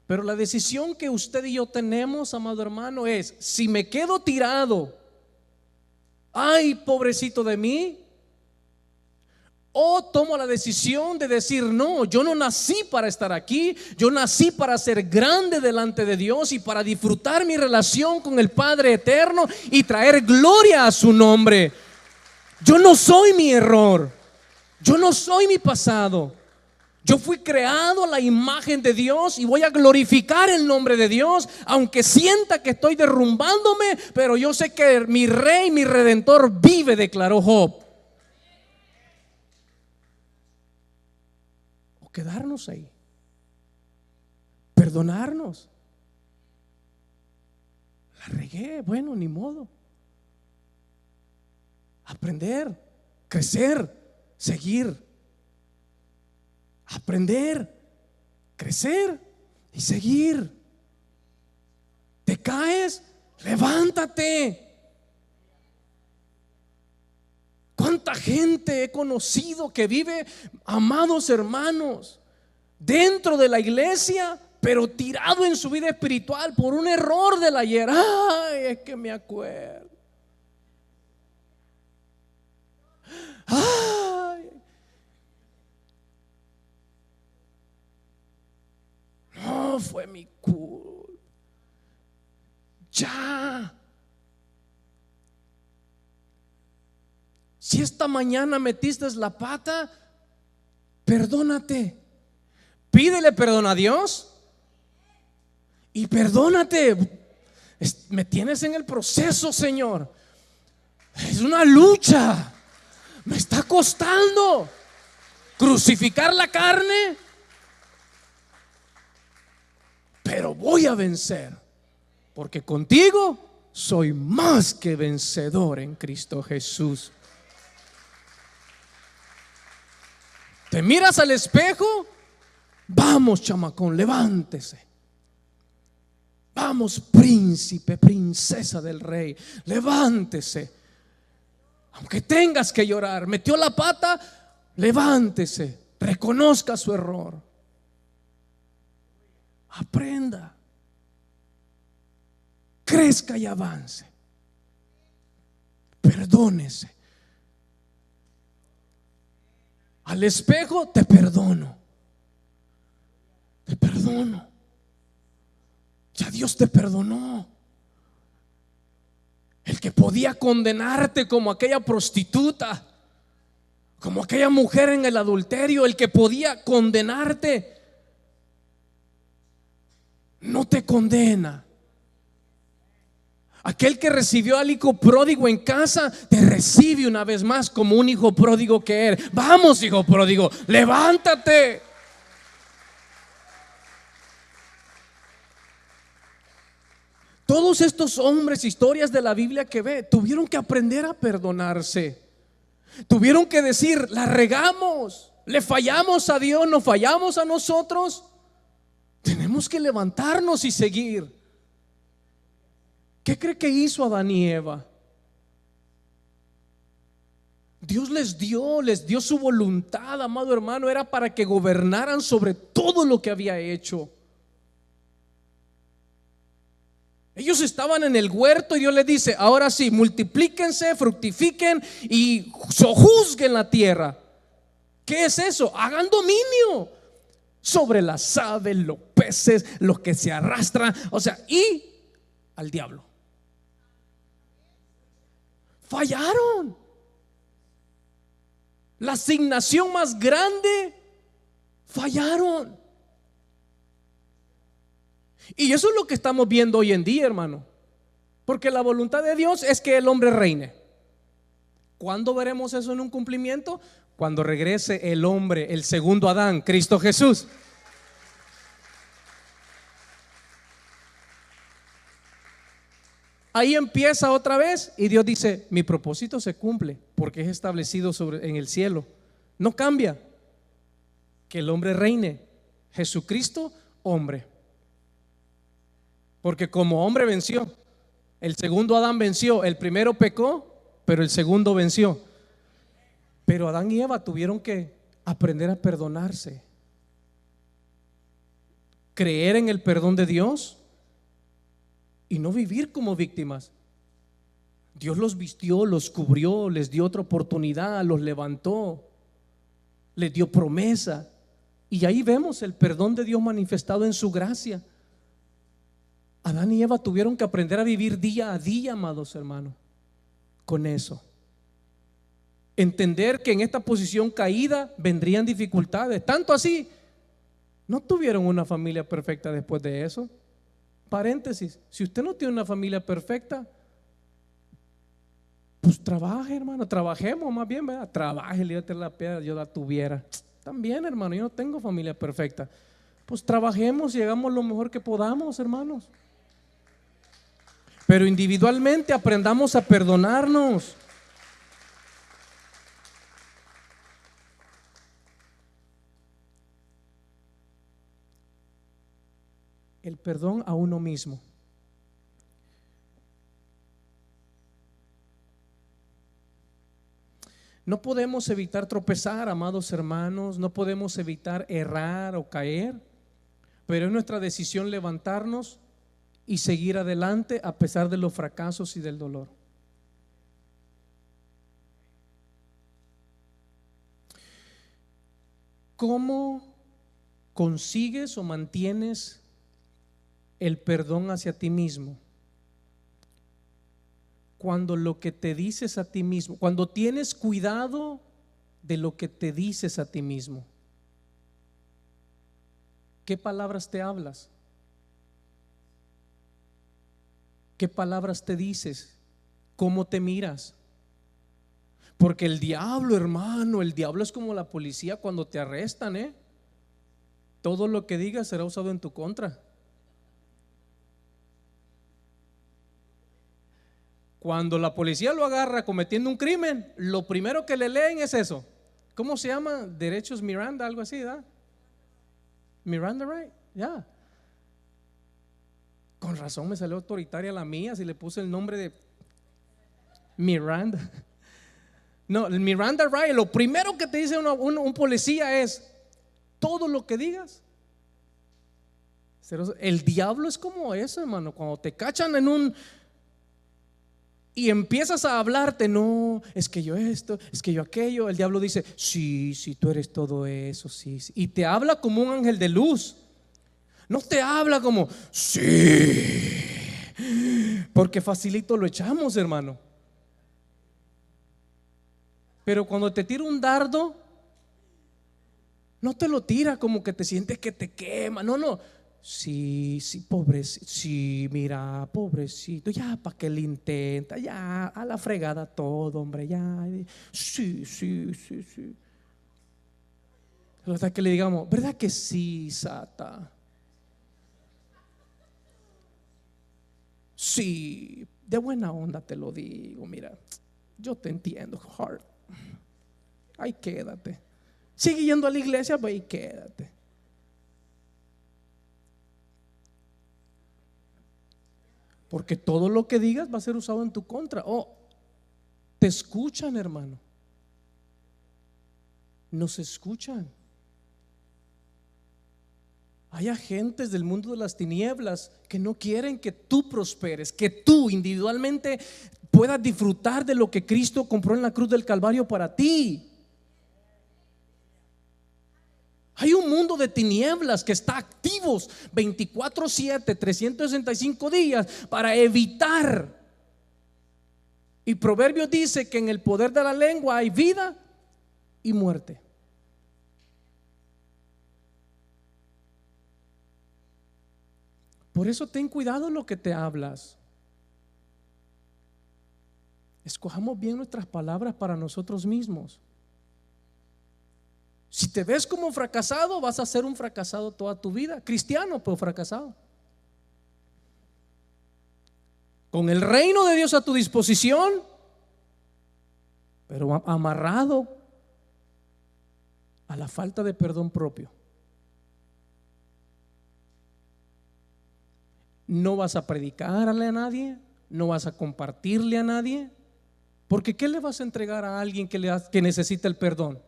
pero la decisión que usted y yo tenemos, amado hermano, es: si me quedo tirado, ay, pobrecito de mí, o tomo la decisión de decir: no, yo no nací para estar aquí, yo nací para ser grande delante de Dios y para disfrutar mi relación con el Padre eterno y traer gloria a su nombre. Yo no soy mi error, yo no soy mi pasado. Yo fui creado a la imagen de Dios y voy a glorificar el nombre de Dios, aunque sienta que estoy derrumbándome, pero yo sé que mi Rey, mi Redentor vive, declaró Job. O quedarnos ahí, perdonarnos. La regué, bueno, ni modo. Aprender, crecer, seguir. Aprender, crecer y seguir. ¿Te caes? Levántate. ¿Cuánta gente he conocido que vive, amados hermanos, dentro de la iglesia, pero tirado en su vida espiritual por un error del ayer? Ay, es que me acuerdo. Ay, no fue mi culpa. Si esta mañana metiste la pata, perdónate. Pídele perdón a Dios y perdónate. Me tienes en el proceso, Señor. Es una lucha. Me está costando crucificar la carne, pero voy a vencer, porque contigo soy más que vencedor en Cristo Jesús. ¿Te miras al espejo? Vamos, chamacón, levántese. Vamos, príncipe, princesa del rey, levántese. Aunque tengas que llorar, metió la pata, levántese, reconozca su error, aprenda, crezca y avance, perdónese. Al espejo, te perdono, te perdono. Ya Dios te perdonó. El que podía condenarte como aquella prostituta, como aquella mujer en el adulterio, el que podía condenarte, no te condena. Aquel que recibió al hijo pródigo en casa, te recibe una vez más como un hijo pródigo que eres. Vamos, hijo pródigo, levántate. Todos estos hombres, historias de la Biblia que ve, tuvieron que aprender a perdonarse. Tuvieron que decir, la regamos, le fallamos a Dios, nos fallamos a nosotros. Tenemos que levantarnos y seguir. ¿Qué cree que hizo Adán y Eva? Dios les dio su voluntad, amado hermano, era para que gobernaran sobre todo lo que había hecho. Ellos estaban en el huerto y Dios les dice, ahora sí, multiplíquense, fructifiquen y sojuzguen la tierra. ¿Qué es eso? Hagan dominio sobre las aves, los peces, los que se arrastran, o sea, y al diablo. Fallaron. La asignación más grande, fallaron. Y eso es lo que estamos viendo hoy en día, hermano. Porque la voluntad de Dios es que el hombre reine. ¿Cuándo veremos eso en un cumplimiento? Cuando regrese el hombre, el segundo Adán, Cristo Jesús. Ahí empieza otra vez y Dios dice, mi propósito se cumple porque es establecido en el cielo. No cambia. Que el hombre reine. Jesucristo, hombre. Porque como hombre venció. El segundo Adán venció. El primero pecó, pero el segundo venció. Pero Adán y Eva tuvieron que aprender a perdonarse, creer en el perdón de Dios y no vivir como víctimas. Dios los vistió, los cubrió, les dio otra oportunidad, los levantó, les dio promesa. Y ahí vemos el perdón de Dios manifestado en su gracia. Adán y Eva tuvieron que aprender a vivir día a día, amados hermanos, con eso. Entender que en esta posición caída vendrían dificultades. Tanto así, no tuvieron una familia perfecta después de eso. Paréntesis, si usted no tiene una familia perfecta, pues trabaje, hermano, trabajemos más bien, ¿verdad? Trabaje, líbrate la piedra, yo la tuviera. También, hermano, yo no tengo familia perfecta. Pues trabajemos y hagamos lo mejor que podamos, hermanos. Pero individualmente aprendamos a perdonarnos. El perdón a uno mismo. No podemos evitar tropezar, amados hermanos, no podemos evitar errar o caer, pero es nuestra decisión levantarnos y seguir adelante a pesar de los fracasos y del dolor. ¿Cómo consigues o mantienes el perdón hacia ti mismo? cuando lo que te dices a ti mismo, cuando tienes cuidado de lo que te dices a ti mismo. ¿Qué palabras te hablas? ¿Qué palabras te dices? ¿Cómo te miras? Porque el diablo, hermano, el diablo es como la policía cuando te arrestan, todo lo que digas será usado en tu contra. Cuando la policía lo agarra cometiendo un crimen, lo primero que le leen es eso. ¿Cómo se llama? Derechos Miranda, algo así, ¿verdad? Miranda, right? Ya. Con razón me salió autoritaria la mía si le puse el nombre de Miranda. No, el Miranda right, lo primero que te dice un policía es: todo lo que digas. El diablo es como eso, hermano. Cuando te cachan en un y empiezas a hablarte, no, es que yo esto, es que yo aquello, el diablo dice: sí, sí, tú eres todo eso, sí, sí. Y te habla como un ángel de luz. No te habla como sí, porque facilito lo echamos, hermano. Pero cuando te tira un dardo, no te lo tira como que te sientes que te quema. No, no. Sí, sí, pobrecito. Sí, mira, pobrecito. Ya, ¿para qué le intenta? Ya, a la fregada todo, hombre. Ya. Sí, sí, sí, sí. Hasta que le digamos: ¿verdad que sí, Sata? Sí, de buena onda te lo digo. Mira, yo te entiendo, heart. Ahí quédate. Sigue yendo a la iglesia, pues ahí quédate. Porque todo lo que digas va a ser usado en tu contra. Te escuchan, hermano. Nos escuchan. Hay agentes del mundo de las tinieblas que no quieren que tú prosperes, que tú individualmente puedas disfrutar de lo que Cristo compró en la cruz del Calvario para ti. Hay un mundo de tinieblas que está activos 24/7, 365 días para evitar. Y Proverbios dice que en el poder de la lengua hay vida y muerte. Por eso ten cuidado lo que te hablas. Escojamos bien nuestras palabras para nosotros mismos. Si te ves como fracasado, vas a ser un fracasado toda tu vida. Cristiano, pero fracasado. Con el reino de Dios a tu disposición, pero amarrado a la falta de perdón propio. No vas a predicarle a nadie, no vas a compartirle a nadie, porque ¿qué le vas a entregar a alguien que necesita el perdón?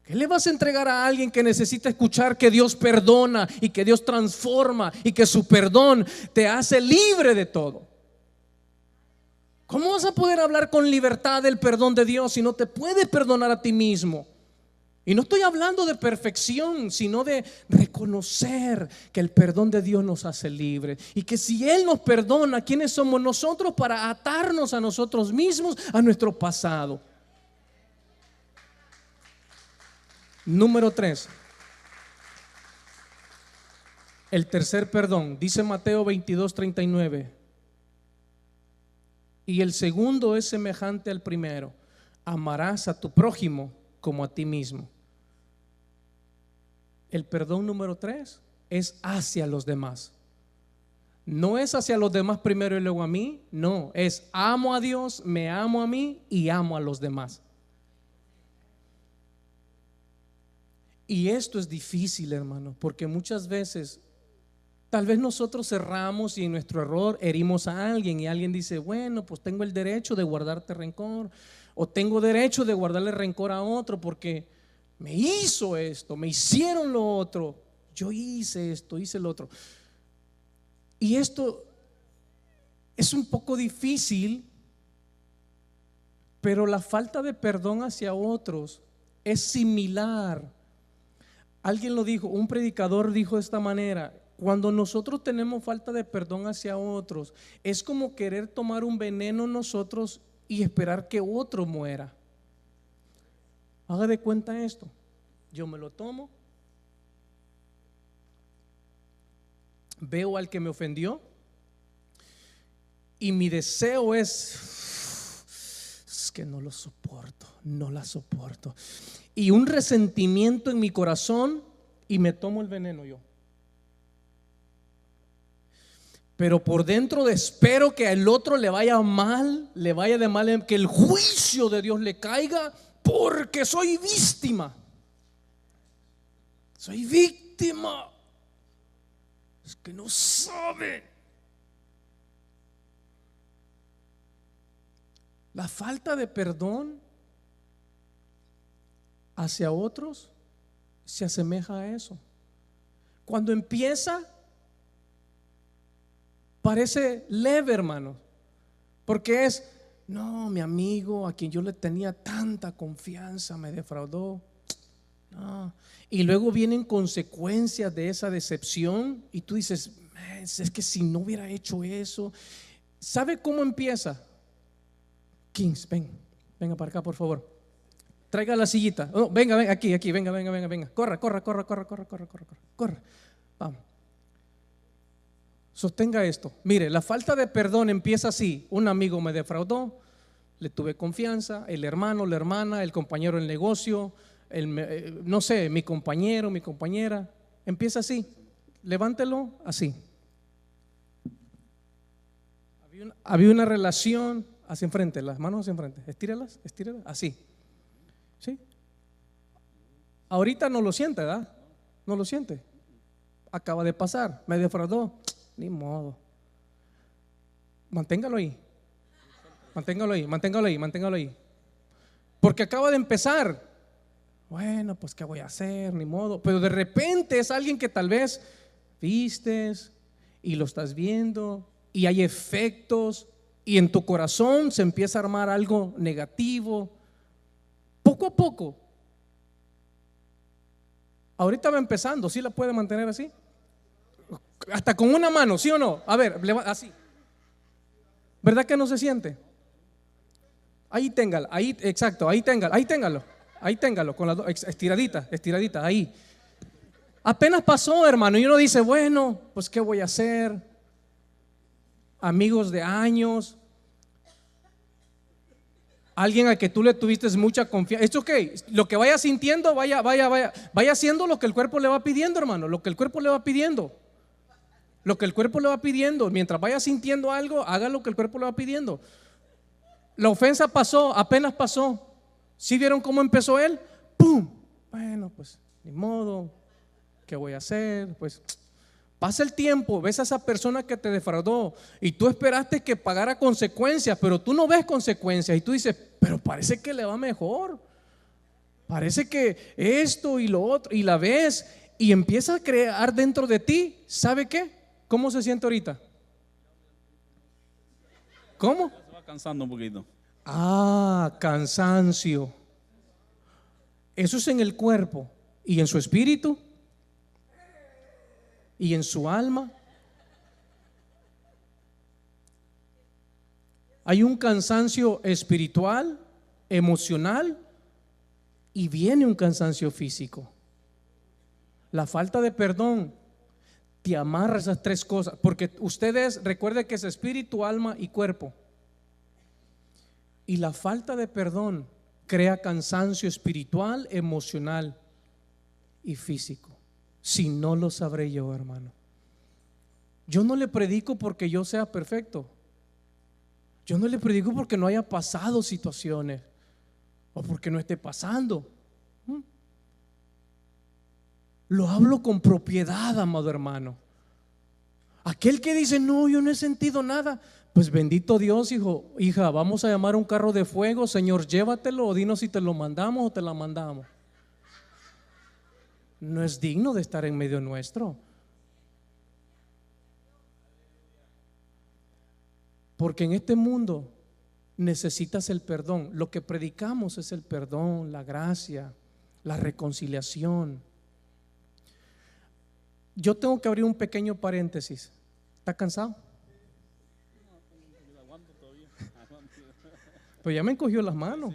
¿Qué le vas a entregar a alguien que necesita escuchar que Dios perdona y que Dios transforma y que su perdón te hace libre de todo? ¿Cómo vas a poder hablar con libertad del perdón de Dios si no te puedes perdonar a ti mismo? Y no estoy hablando de perfección, sino de reconocer que el perdón de Dios nos hace libres. Y que si Él nos perdona, ¿quiénes somos nosotros para atarnos a nosotros mismos, a nuestro pasado? Número 3. El tercer perdón, dice Mateo 22:39. Y el segundo es semejante al primero: amarás a tu prójimo como a ti mismo. El perdón número 3 es hacia los demás. No es hacia los demás primero y luego a mí. No, es amo a Dios, me amo a mí y amo a los demás. Y esto es difícil, hermano, porque muchas veces tal vez nosotros cerramos y en nuestro error herimos a alguien y alguien dice: bueno, pues tengo el derecho de guardarte rencor, o tengo derecho de guardarle rencor a otro porque me hizo esto, me hicieron lo otro, yo hice esto, hice lo otro. Y esto es un poco difícil, pero la falta de perdón hacia otros es similar. Alguien lo dijo, un predicador dijo de esta manera: Cuando nosotros tenemos falta de perdón hacia otros, es como querer tomar un veneno nosotros y esperar que otro muera. Haga de cuenta esto, yo me lo tomo, veo al que me ofendió y mi deseo es que no lo soporto, no la soporto, y un resentimiento en mi corazón y me tomo el veneno yo. Pero por dentro espero que al otro le vaya mal, le vaya de mal, que el juicio de Dios le caiga, porque soy víctima. Soy víctima. Es que no sabe. La falta de perdón hacia otros se asemeja a eso. Cuando empieza, parece leve, hermano, porque es, no, mi amigo a quien yo le tenía tanta confianza me defraudó. No. Y luego vienen consecuencias de esa decepción y tú dices, es que si no hubiera hecho eso. ¿Sabe cómo empieza? Kings, venga para acá, por favor. Traiga la sillita. Oh, venga, aquí, venga. Corra. Vamos. Sostenga esto. Mire, la falta de perdón empieza así. Un amigo me defraudó, le tuve confianza, el hermano, la hermana, el compañero del negocio, no sé, mi compañero, mi compañera. Empieza así. Levántelo así. Había una relación hacia enfrente, las manos hacia enfrente. Estíralas, así. ¿Sí? Ahorita no lo siente, ¿verdad? No lo siente. Acaba de pasar, me defraudó. Ni modo. Manténgalo ahí. Porque acaba de empezar. Bueno, pues ¿qué voy a hacer? Ni modo. Pero de repente es alguien que tal vez vistes y lo estás viendo y hay efectos y en tu corazón se empieza a armar algo negativo. Poco a poco. Ahorita va empezando. ¿Sí la puede mantener así? Hasta con una mano, ¿sí o no? A ver, así. ¿Verdad que no se siente? Ahí téngala, ahí, exacto, ahí téngalo, con las dos, estiradita, ahí. Apenas pasó, hermano, y uno dice, bueno, pues ¿qué voy a hacer? Amigos de años, alguien al que tú le tuviste mucha confianza. ¿Esto qué? Lo que vaya sintiendo, vaya haciendo lo que el cuerpo le va pidiendo, hermano, lo que el cuerpo le va pidiendo. Mientras vaya sintiendo algo, haga lo que el cuerpo le va pidiendo. La ofensa pasó, apenas pasó. ¿Sí vieron cómo empezó él? ¡Pum! Bueno, pues ni modo. ¿Qué voy a hacer? Pues pasa el tiempo, ves a esa persona que te defraudó y tú esperaste que pagara consecuencias, pero tú no ves consecuencias y tú dices, pero parece que le va mejor. Parece que esto y lo otro, y la ves y empieza a crear dentro de ti. ¿Sabe qué? ¿Cómo se siente ahorita? ¿Cómo? Se va cansando un poquito. Cansancio. Eso es en el cuerpo y en su espíritu y en su alma. Hay un cansancio espiritual, emocional y viene un cansancio físico. La falta de perdón te amarra esas tres cosas, porque ustedes recuerden que es espíritu, alma y cuerpo. Y la falta de perdón crea cansancio espiritual, emocional y físico. Si no lo sabré yo, hermano. Yo no le predico porque yo sea perfecto. Yo no le predico porque no haya pasado situaciones o porque no esté pasando. Lo hablo con propiedad, amado hermano. Aquel que dice, no, yo no he sentido nada. Pues bendito Dios, hijo, hija, vamos a llamar a un carro de fuego. Señor, llévatelo o dinos si te lo mandamos o te la mandamos. No es digno de estar en medio nuestro. Porque en este mundo necesitas el perdón. Lo que predicamos es el perdón, la gracia, la reconciliación. Yo tengo que abrir un pequeño paréntesis. ¿Está cansado? Pues ya me encogió las manos.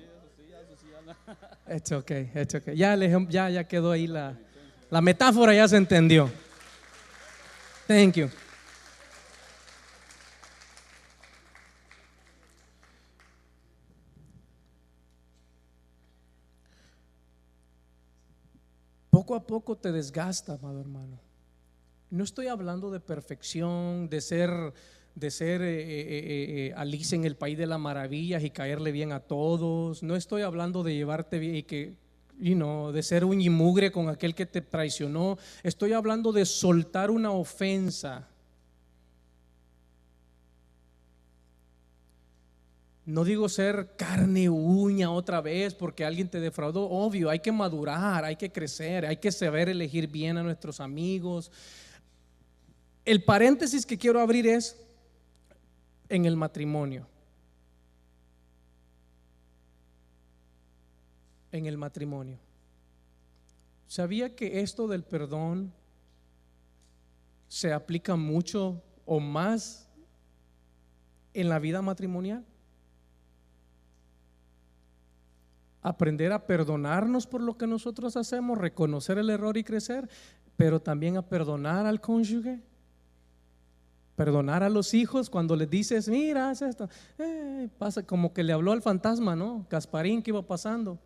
It's okay, it's okay. Ya quedó ahí la metáfora, ya se entendió. Thank you. Poco a poco te desgasta, amado hermano. No estoy hablando de perfección, de ser Alicia en el país de las maravillas y caerle bien a todos. No estoy hablando de llevarte bien y que, de ser un mugre con aquel que te traicionó. Estoy hablando de soltar una ofensa. No digo ser carne y uña otra vez porque alguien te defraudó. Obvio, hay que madurar, hay que crecer, hay que saber elegir bien a nuestros amigos. El paréntesis que quiero abrir es en el matrimonio. En el matrimonio. ¿Sabía que esto del perdón se aplica mucho o más en la vida matrimonial? Aprender a perdonarnos por lo que nosotros hacemos, reconocer el error y crecer, pero también a perdonar al cónyuge, perdonar a los hijos cuando les dices, mira, haz esto, pasa como que le habló al fantasma, ¿no? Gasparín que iba pasando.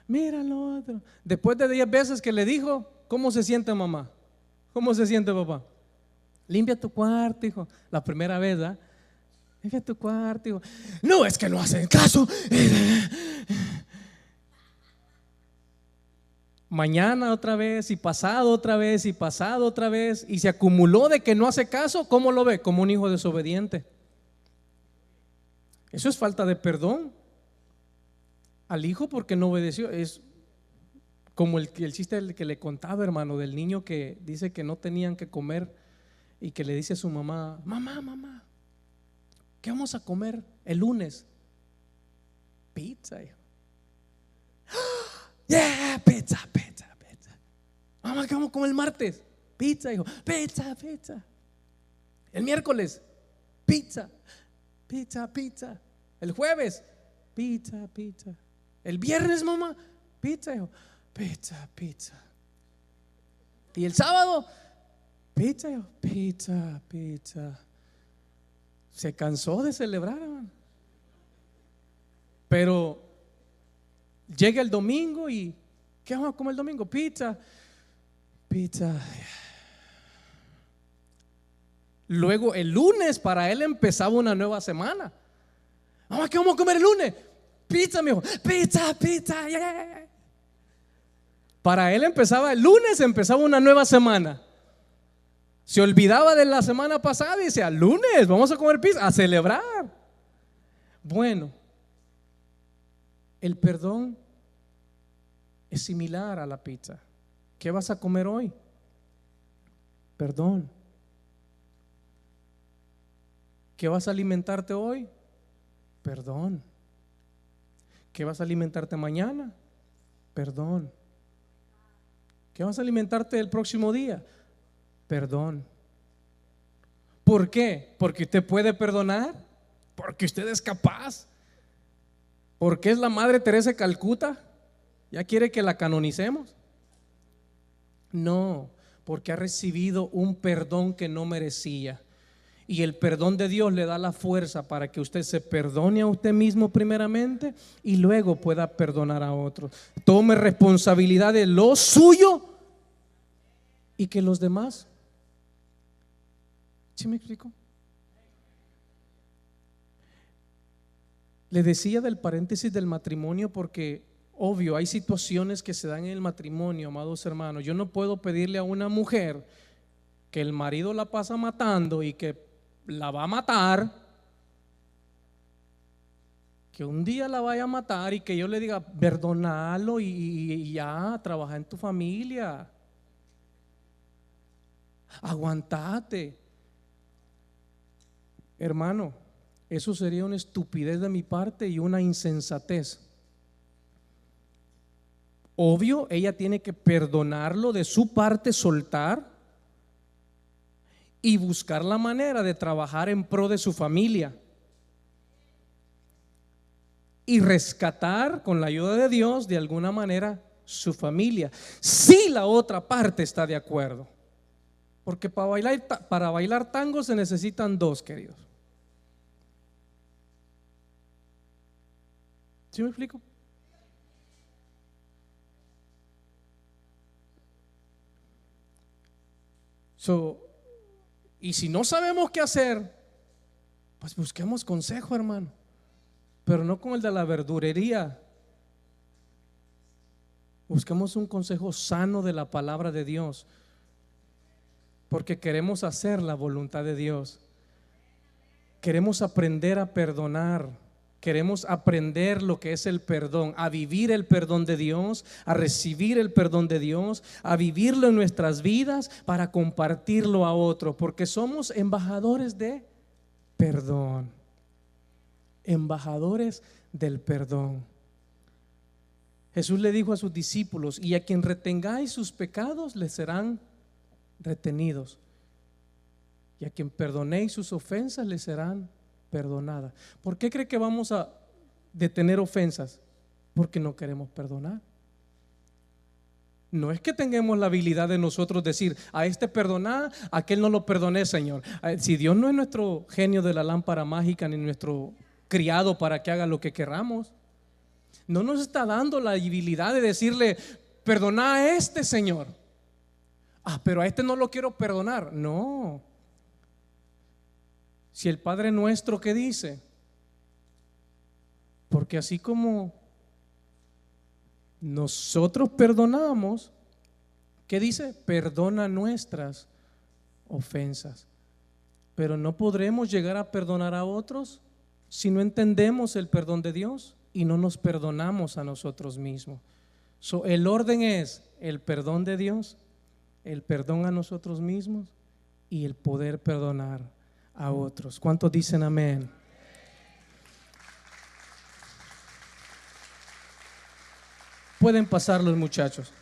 Mira lo otro. Después de 10 veces que le dijo, ¿cómo se siente mamá? ¿Cómo se siente papá? Limpia tu cuarto, hijo. La primera vez, ¿verdad? Limpia tu cuarto, hijo. No, es que no hacen caso. Mañana otra vez y pasado otra vez y pasado otra vez, y se acumuló de que no hace caso. ¿Cómo lo ve? Como un hijo desobediente. Eso es falta de perdón al hijo porque no obedeció. Es como el chiste que le contaba, hermano, del niño que dice que no tenían que comer y que le dice a su mamá, mamá, ¿qué vamos a comer el lunes? Pizza, hijo. Yeah, pizza. Mamá, ¿qué vamos a comer el martes? Pizza, hijo. Pizza. El miércoles, pizza. El jueves, pizza. El viernes, mamá, pizza, hijo. Pizza. Y el sábado, pizza, hijo. Pizza. Se cansó de celebrar, hermano. Pero llega el domingo y ¿qué vamos a comer el domingo? Pizza. Luego el lunes para él empezaba una nueva semana. Mamá, ¿qué vamos a comer el lunes? Pizza, mijo. Pizza. Yeah. Para él el lunes empezaba una nueva semana. Se olvidaba de la semana pasada y decía, lunes vamos a comer pizza, a celebrar. Bueno, el perdón es similar a la pizza. ¿Qué vas a comer hoy? Perdón. ¿Qué vas a alimentarte hoy? Perdón. ¿Qué vas a alimentarte mañana? Perdón. ¿Qué vas a alimentarte el próximo día? Perdón. ¿Por qué? Porque usted puede perdonar, porque usted es capaz, porque es la Madre Teresa de Calcuta. ¿Ya quiere que la canonicemos? No, porque ha recibido un perdón que no merecía. Y el perdón de Dios le da la fuerza para que usted se perdone a usted mismo primeramente y luego pueda perdonar a otros. Tome responsabilidad de lo suyo y que los demás. ¿Sí me explico? Le decía del paréntesis del matrimonio porque obvio hay situaciones que se dan en el matrimonio, amados hermanos. Yo no puedo pedirle a una mujer que el marido la pasa matando y que la va a matar, que un día la vaya a matar y que yo le diga perdonalo y ya, trabaja en tu familia, aguantate. Hermano, eso sería una estupidez de mi parte y una insensatez. Obvio, ella tiene que perdonarlo de su parte, soltar y buscar la manera de trabajar en pro de su familia y rescatar con la ayuda de Dios de alguna manera su familia, si la otra parte está de acuerdo. Porque para bailar tango se necesitan dos, queridos. ¿Sí me explico? Y si no sabemos qué hacer, pues busquemos consejo, hermano, pero no como el de la verdurería. Busquemos un consejo sano de la palabra de Dios, porque queremos hacer la voluntad de Dios. Queremos aprender a perdonar. Queremos aprender lo que es el perdón, a vivir el perdón de Dios, a recibir el perdón de Dios, a vivirlo en nuestras vidas para compartirlo a otros, porque somos embajadores de perdón. Embajadores del perdón. Jesús le dijo a sus discípulos: y a quien retengáis sus pecados les serán retenidos, y a quien perdonéis sus ofensas les serán perdonadas. ¿Por qué cree que vamos a detener ofensas? Porque no queremos perdonar. No es que tengamos la habilidad de nosotros decir: a este perdoná, a aquel no lo perdoné, Señor. Si Dios no es nuestro genio de la lámpara mágica, ni nuestro criado para que haga lo que queramos, no nos está dando la habilidad de decirle: perdoná a este, Señor. Pero a este no lo quiero perdonar. No. Si el Padre nuestro, ¿qué dice? Porque así como nosotros perdonamos, ¿qué dice? Perdona nuestras ofensas. Pero no podremos llegar a perdonar a otros si no entendemos el perdón de Dios y no nos perdonamos a nosotros mismos. El orden es el perdón de Dios, el perdón a nosotros mismos y el poder perdonar a otros. ¿Cuántos dicen amén? Pueden pasar los muchachos.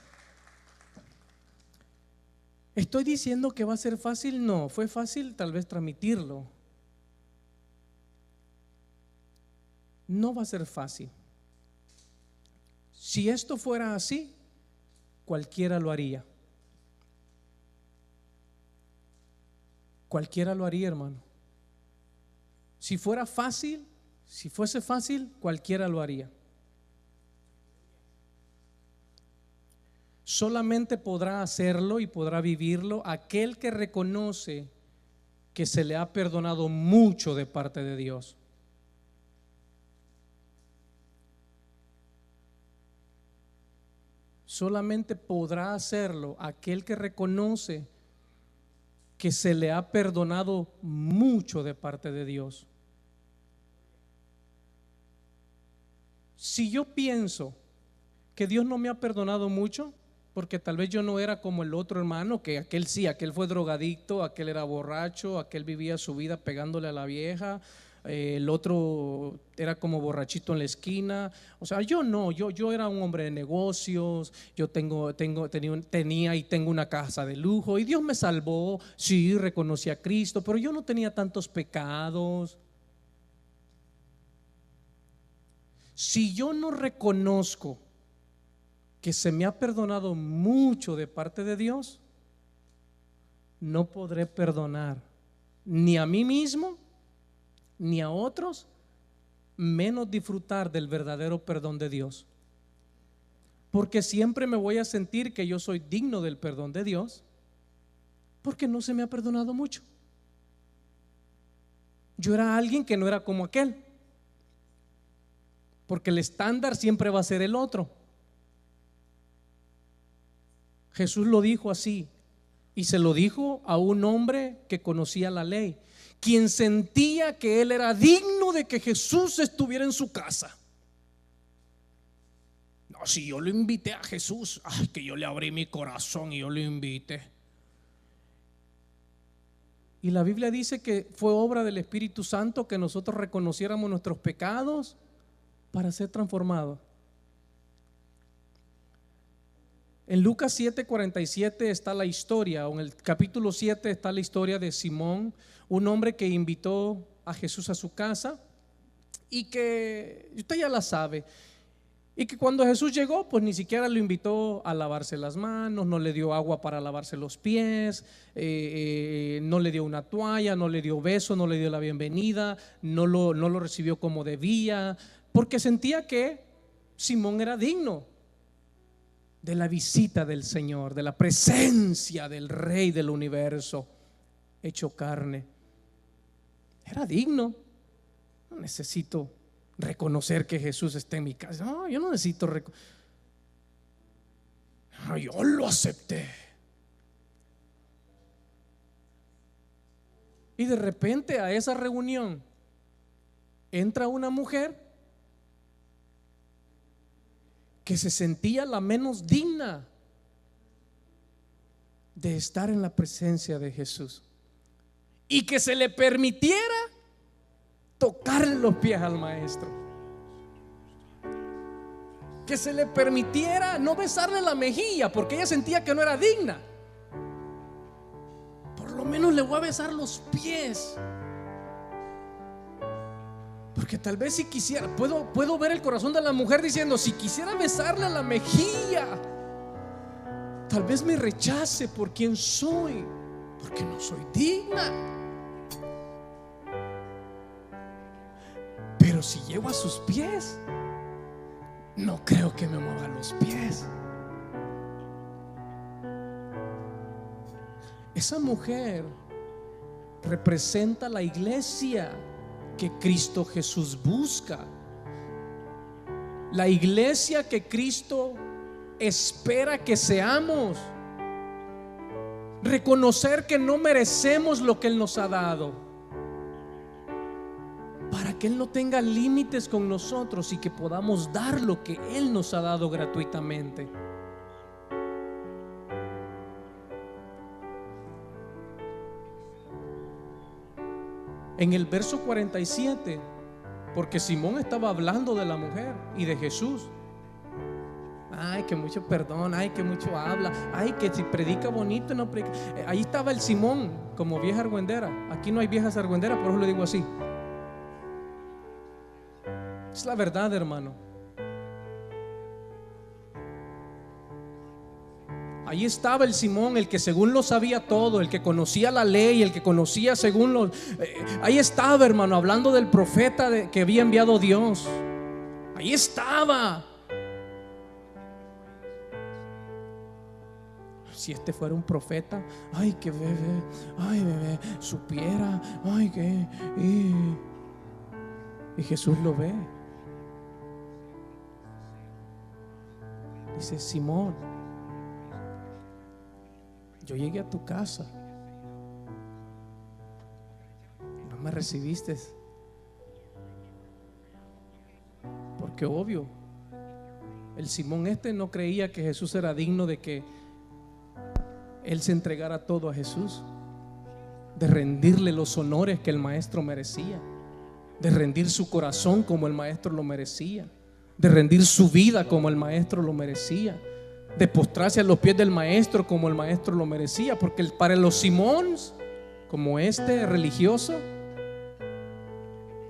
¿Estoy diciendo que va a ser fácil? No, fue fácil tal vez transmitirlo. No va a ser fácil. Si esto fuera así, cualquiera lo haría. Cualquiera lo haría, hermano. Si fuera fácil, si fuese fácil, cualquiera lo haría. Solamente podrá hacerlo y podrá vivirlo aquel que reconoce que se le ha perdonado mucho de parte de Dios. Solamente podrá hacerlo aquel que reconoce que se le ha perdonado mucho de parte de Dios. Si yo pienso que Dios no me ha perdonado mucho, porque tal vez yo no era como el otro hermano, que aquel sí, aquel fue drogadicto, aquel era borracho, aquel vivía su vida pegándole a la vieja, el otro era como borrachito en la esquina. O sea, yo no, yo era un hombre de negocios, yo tenía y tengo una casa de lujo, y Dios me salvó, sí, reconocí a Cristo, pero yo no tenía tantos pecados. Si yo no reconozco que se me ha perdonado mucho de parte de Dios, no podré perdonar ni a mí mismo ni a otros, menos disfrutar del verdadero perdón de Dios. Porque siempre me voy a sentir que yo soy digno del perdón de Dios, porque no se me ha perdonado mucho. Yo era alguien que no era como aquel, porque el estándar siempre va a ser el otro. Jesús lo dijo así, y se lo dijo a un hombre que conocía la ley, quien sentía que él era digno de que Jesús estuviera en su casa. No, si yo lo invité a Jesús, que yo le abrí mi corazón y yo lo invité. Y la Biblia dice que fue obra del Espíritu Santo que nosotros reconociéramos nuestros pecados para ser transformados. En Lucas 7:47 está la historia, o en el capítulo 7 está la historia de Simón, un hombre que invitó a Jesús a su casa y que usted ya la sabe. Y que cuando Jesús llegó, pues ni siquiera lo invitó a lavarse las manos, no le dio agua para lavarse los pies, no le dio una toalla, no le dio beso, no le dio la bienvenida, no lo recibió como debía, porque sentía que Simón era digno de la visita del Señor, de la presencia del Rey del universo hecho carne. Era digno. No necesito reconocer que Jesús está en mi casa. No, yo no necesito yo lo acepté. Y de repente a esa reunión entra una mujer que se sentía la menos digna de estar en la presencia de Jesús, y que se le permitiera tocarle los pies al maestro, que se le permitiera no besarle la mejilla porque ella sentía que no era digna. Por lo menos le voy a besar los pies, porque tal vez si quisiera, puedo ver el corazón de la mujer diciendo: si quisiera besarle la mejilla, tal vez me rechace por quien soy, porque no soy digna. Pero si llego a sus pies, no creo que me mueva los pies. Esa mujer representa la iglesia que Cristo Jesús busca, la iglesia que Cristo espera que seamos. Reconocer que no merecemos lo que Él nos ha dado, para que Él no tenga límites con nosotros y que podamos dar lo que Él nos ha dado gratuitamente. En el verso 47, porque Simón estaba hablando de la mujer y de Jesús. Ay, que mucho perdón, ay, que mucho habla, ay, que si predica bonito, no predica. Ahí estaba el Simón como vieja argüendera. Aquí no hay viejas argüenderas, por eso le digo así. Es la verdad, hermano. Ahí estaba el Simón, el que según lo sabía todo, el que conocía la ley, el que conocía según los... ahí estaba, hermano, hablando del profeta que había enviado Dios. Ahí estaba. Si este fuera un profeta, ay, que bebé, ay, bebé, supiera, ay, que... Y Jesús lo ve. Dice: Simón, yo llegué a tu casa, no me recibiste, porque obvio, el Simón no creía que Jesús era digno de que él se entregara todo a Jesús, de rendirle los honores que el maestro merecía, de rendir su corazón como el maestro lo merecía, de rendir su vida como el maestro lo merecía, de postrarse a los pies del maestro como el maestro lo merecía. Porque para los Simóns, como este religioso,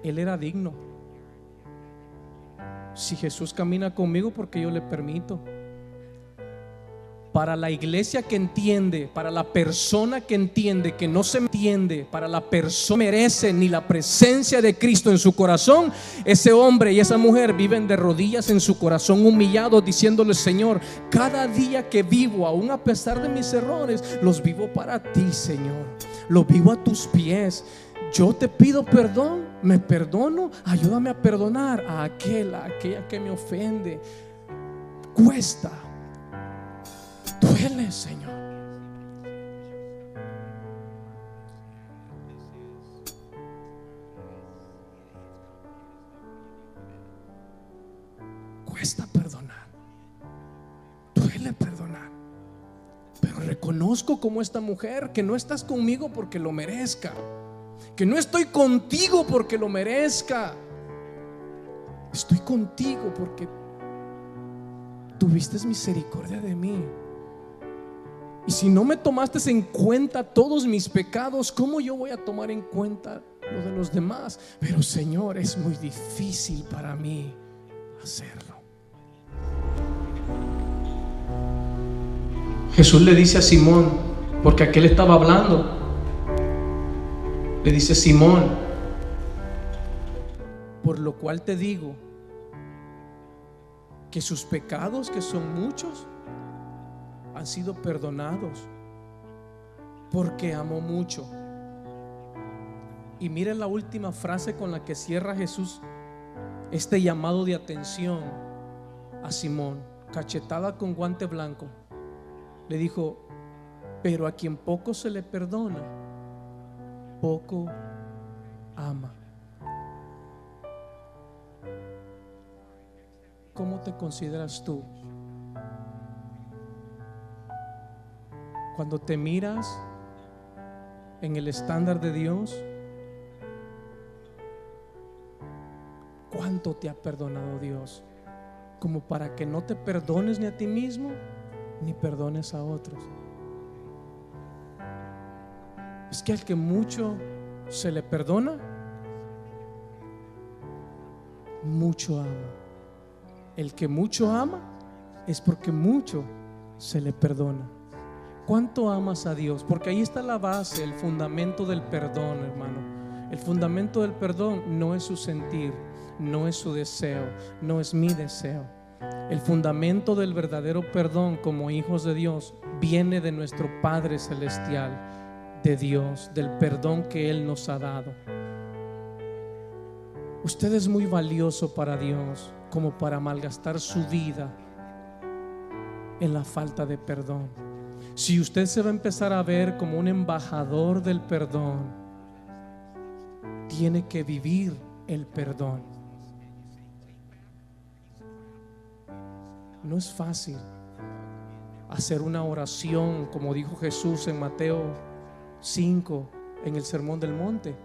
él era digno. Si Jesús camina conmigo, porque yo le permito. Para la iglesia que entiende, para la persona que entiende que no se entiende, para la persona que merece ni la presencia de Cristo en su corazón, ese hombre y esa mujer viven de rodillas en su corazón, humillados, diciéndole: Señor, cada día que vivo, aún a pesar de mis errores, los vivo para ti, Señor. Los vivo a tus pies. Yo te pido perdón, me perdono, ayúdame a perdonar a aquella que me ofende. Cuesta, duele, Señor. Cuesta perdonar, duele perdonar. Pero reconozco como esta mujer que no estás conmigo porque lo merezca, que no estoy contigo porque lo merezca. Estoy contigo porque tuviste misericordia de mí, Y si no me tomaste en cuenta todos mis pecados, ¿cómo yo voy a tomar en cuenta lo de los demás? Pero Señor, es muy difícil para mí hacerlo. Jesús le dice a Simón, porque aquel estaba hablando, le dice: Simón, por lo cual te digo que sus pecados, que son muchos, han sido perdonados, porque amó mucho. Y miren la última frase con la que cierra Jesús este llamado de atención a Simón, cachetada con guante blanco. Le dijo: pero a quien poco se le perdona, poco ama. ¿Cómo te consideras tú? Cuando te miras en el estándar de Dios, ¿cuánto te ha perdonado Dios? Como para que no te perdones ni a ti mismo, ni perdones a otros. Es que al que mucho se le perdona, mucho ama. El que mucho ama es porque mucho se le perdona. ¿Cuánto amas a Dios? Porque ahí está la base, el fundamento del perdón, hermano. El fundamento del perdón no es su sentir, no es su deseo, no es mi deseo. El fundamento del verdadero perdón como hijos de Dios viene de nuestro Padre Celestial, de Dios, del perdón que Él nos ha dado. Usted es muy valioso para Dios como para malgastar su vida en la falta de perdón. Si usted se va a empezar a ver como un embajador del perdón, tiene que vivir el perdón. No es fácil hacer una oración como dijo Jesús en Mateo 5 en el Sermón del Monte.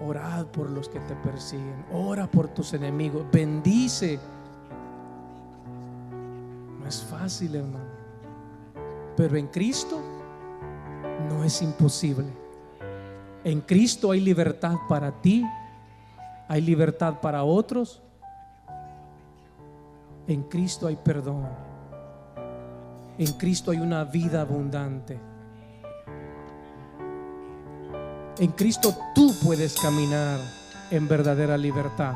Orad por los que te persiguen, ora por tus enemigos, bendice. No es fácil, hermano, pero en Cristo no es imposible. En Cristo hay libertad para ti, hay libertad para otros. En Cristo hay perdón. En Cristo hay una vida abundante. En Cristo tú puedes caminar en verdadera libertad.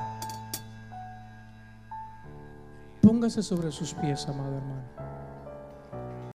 Póngase sobre sus pies, amado hermano.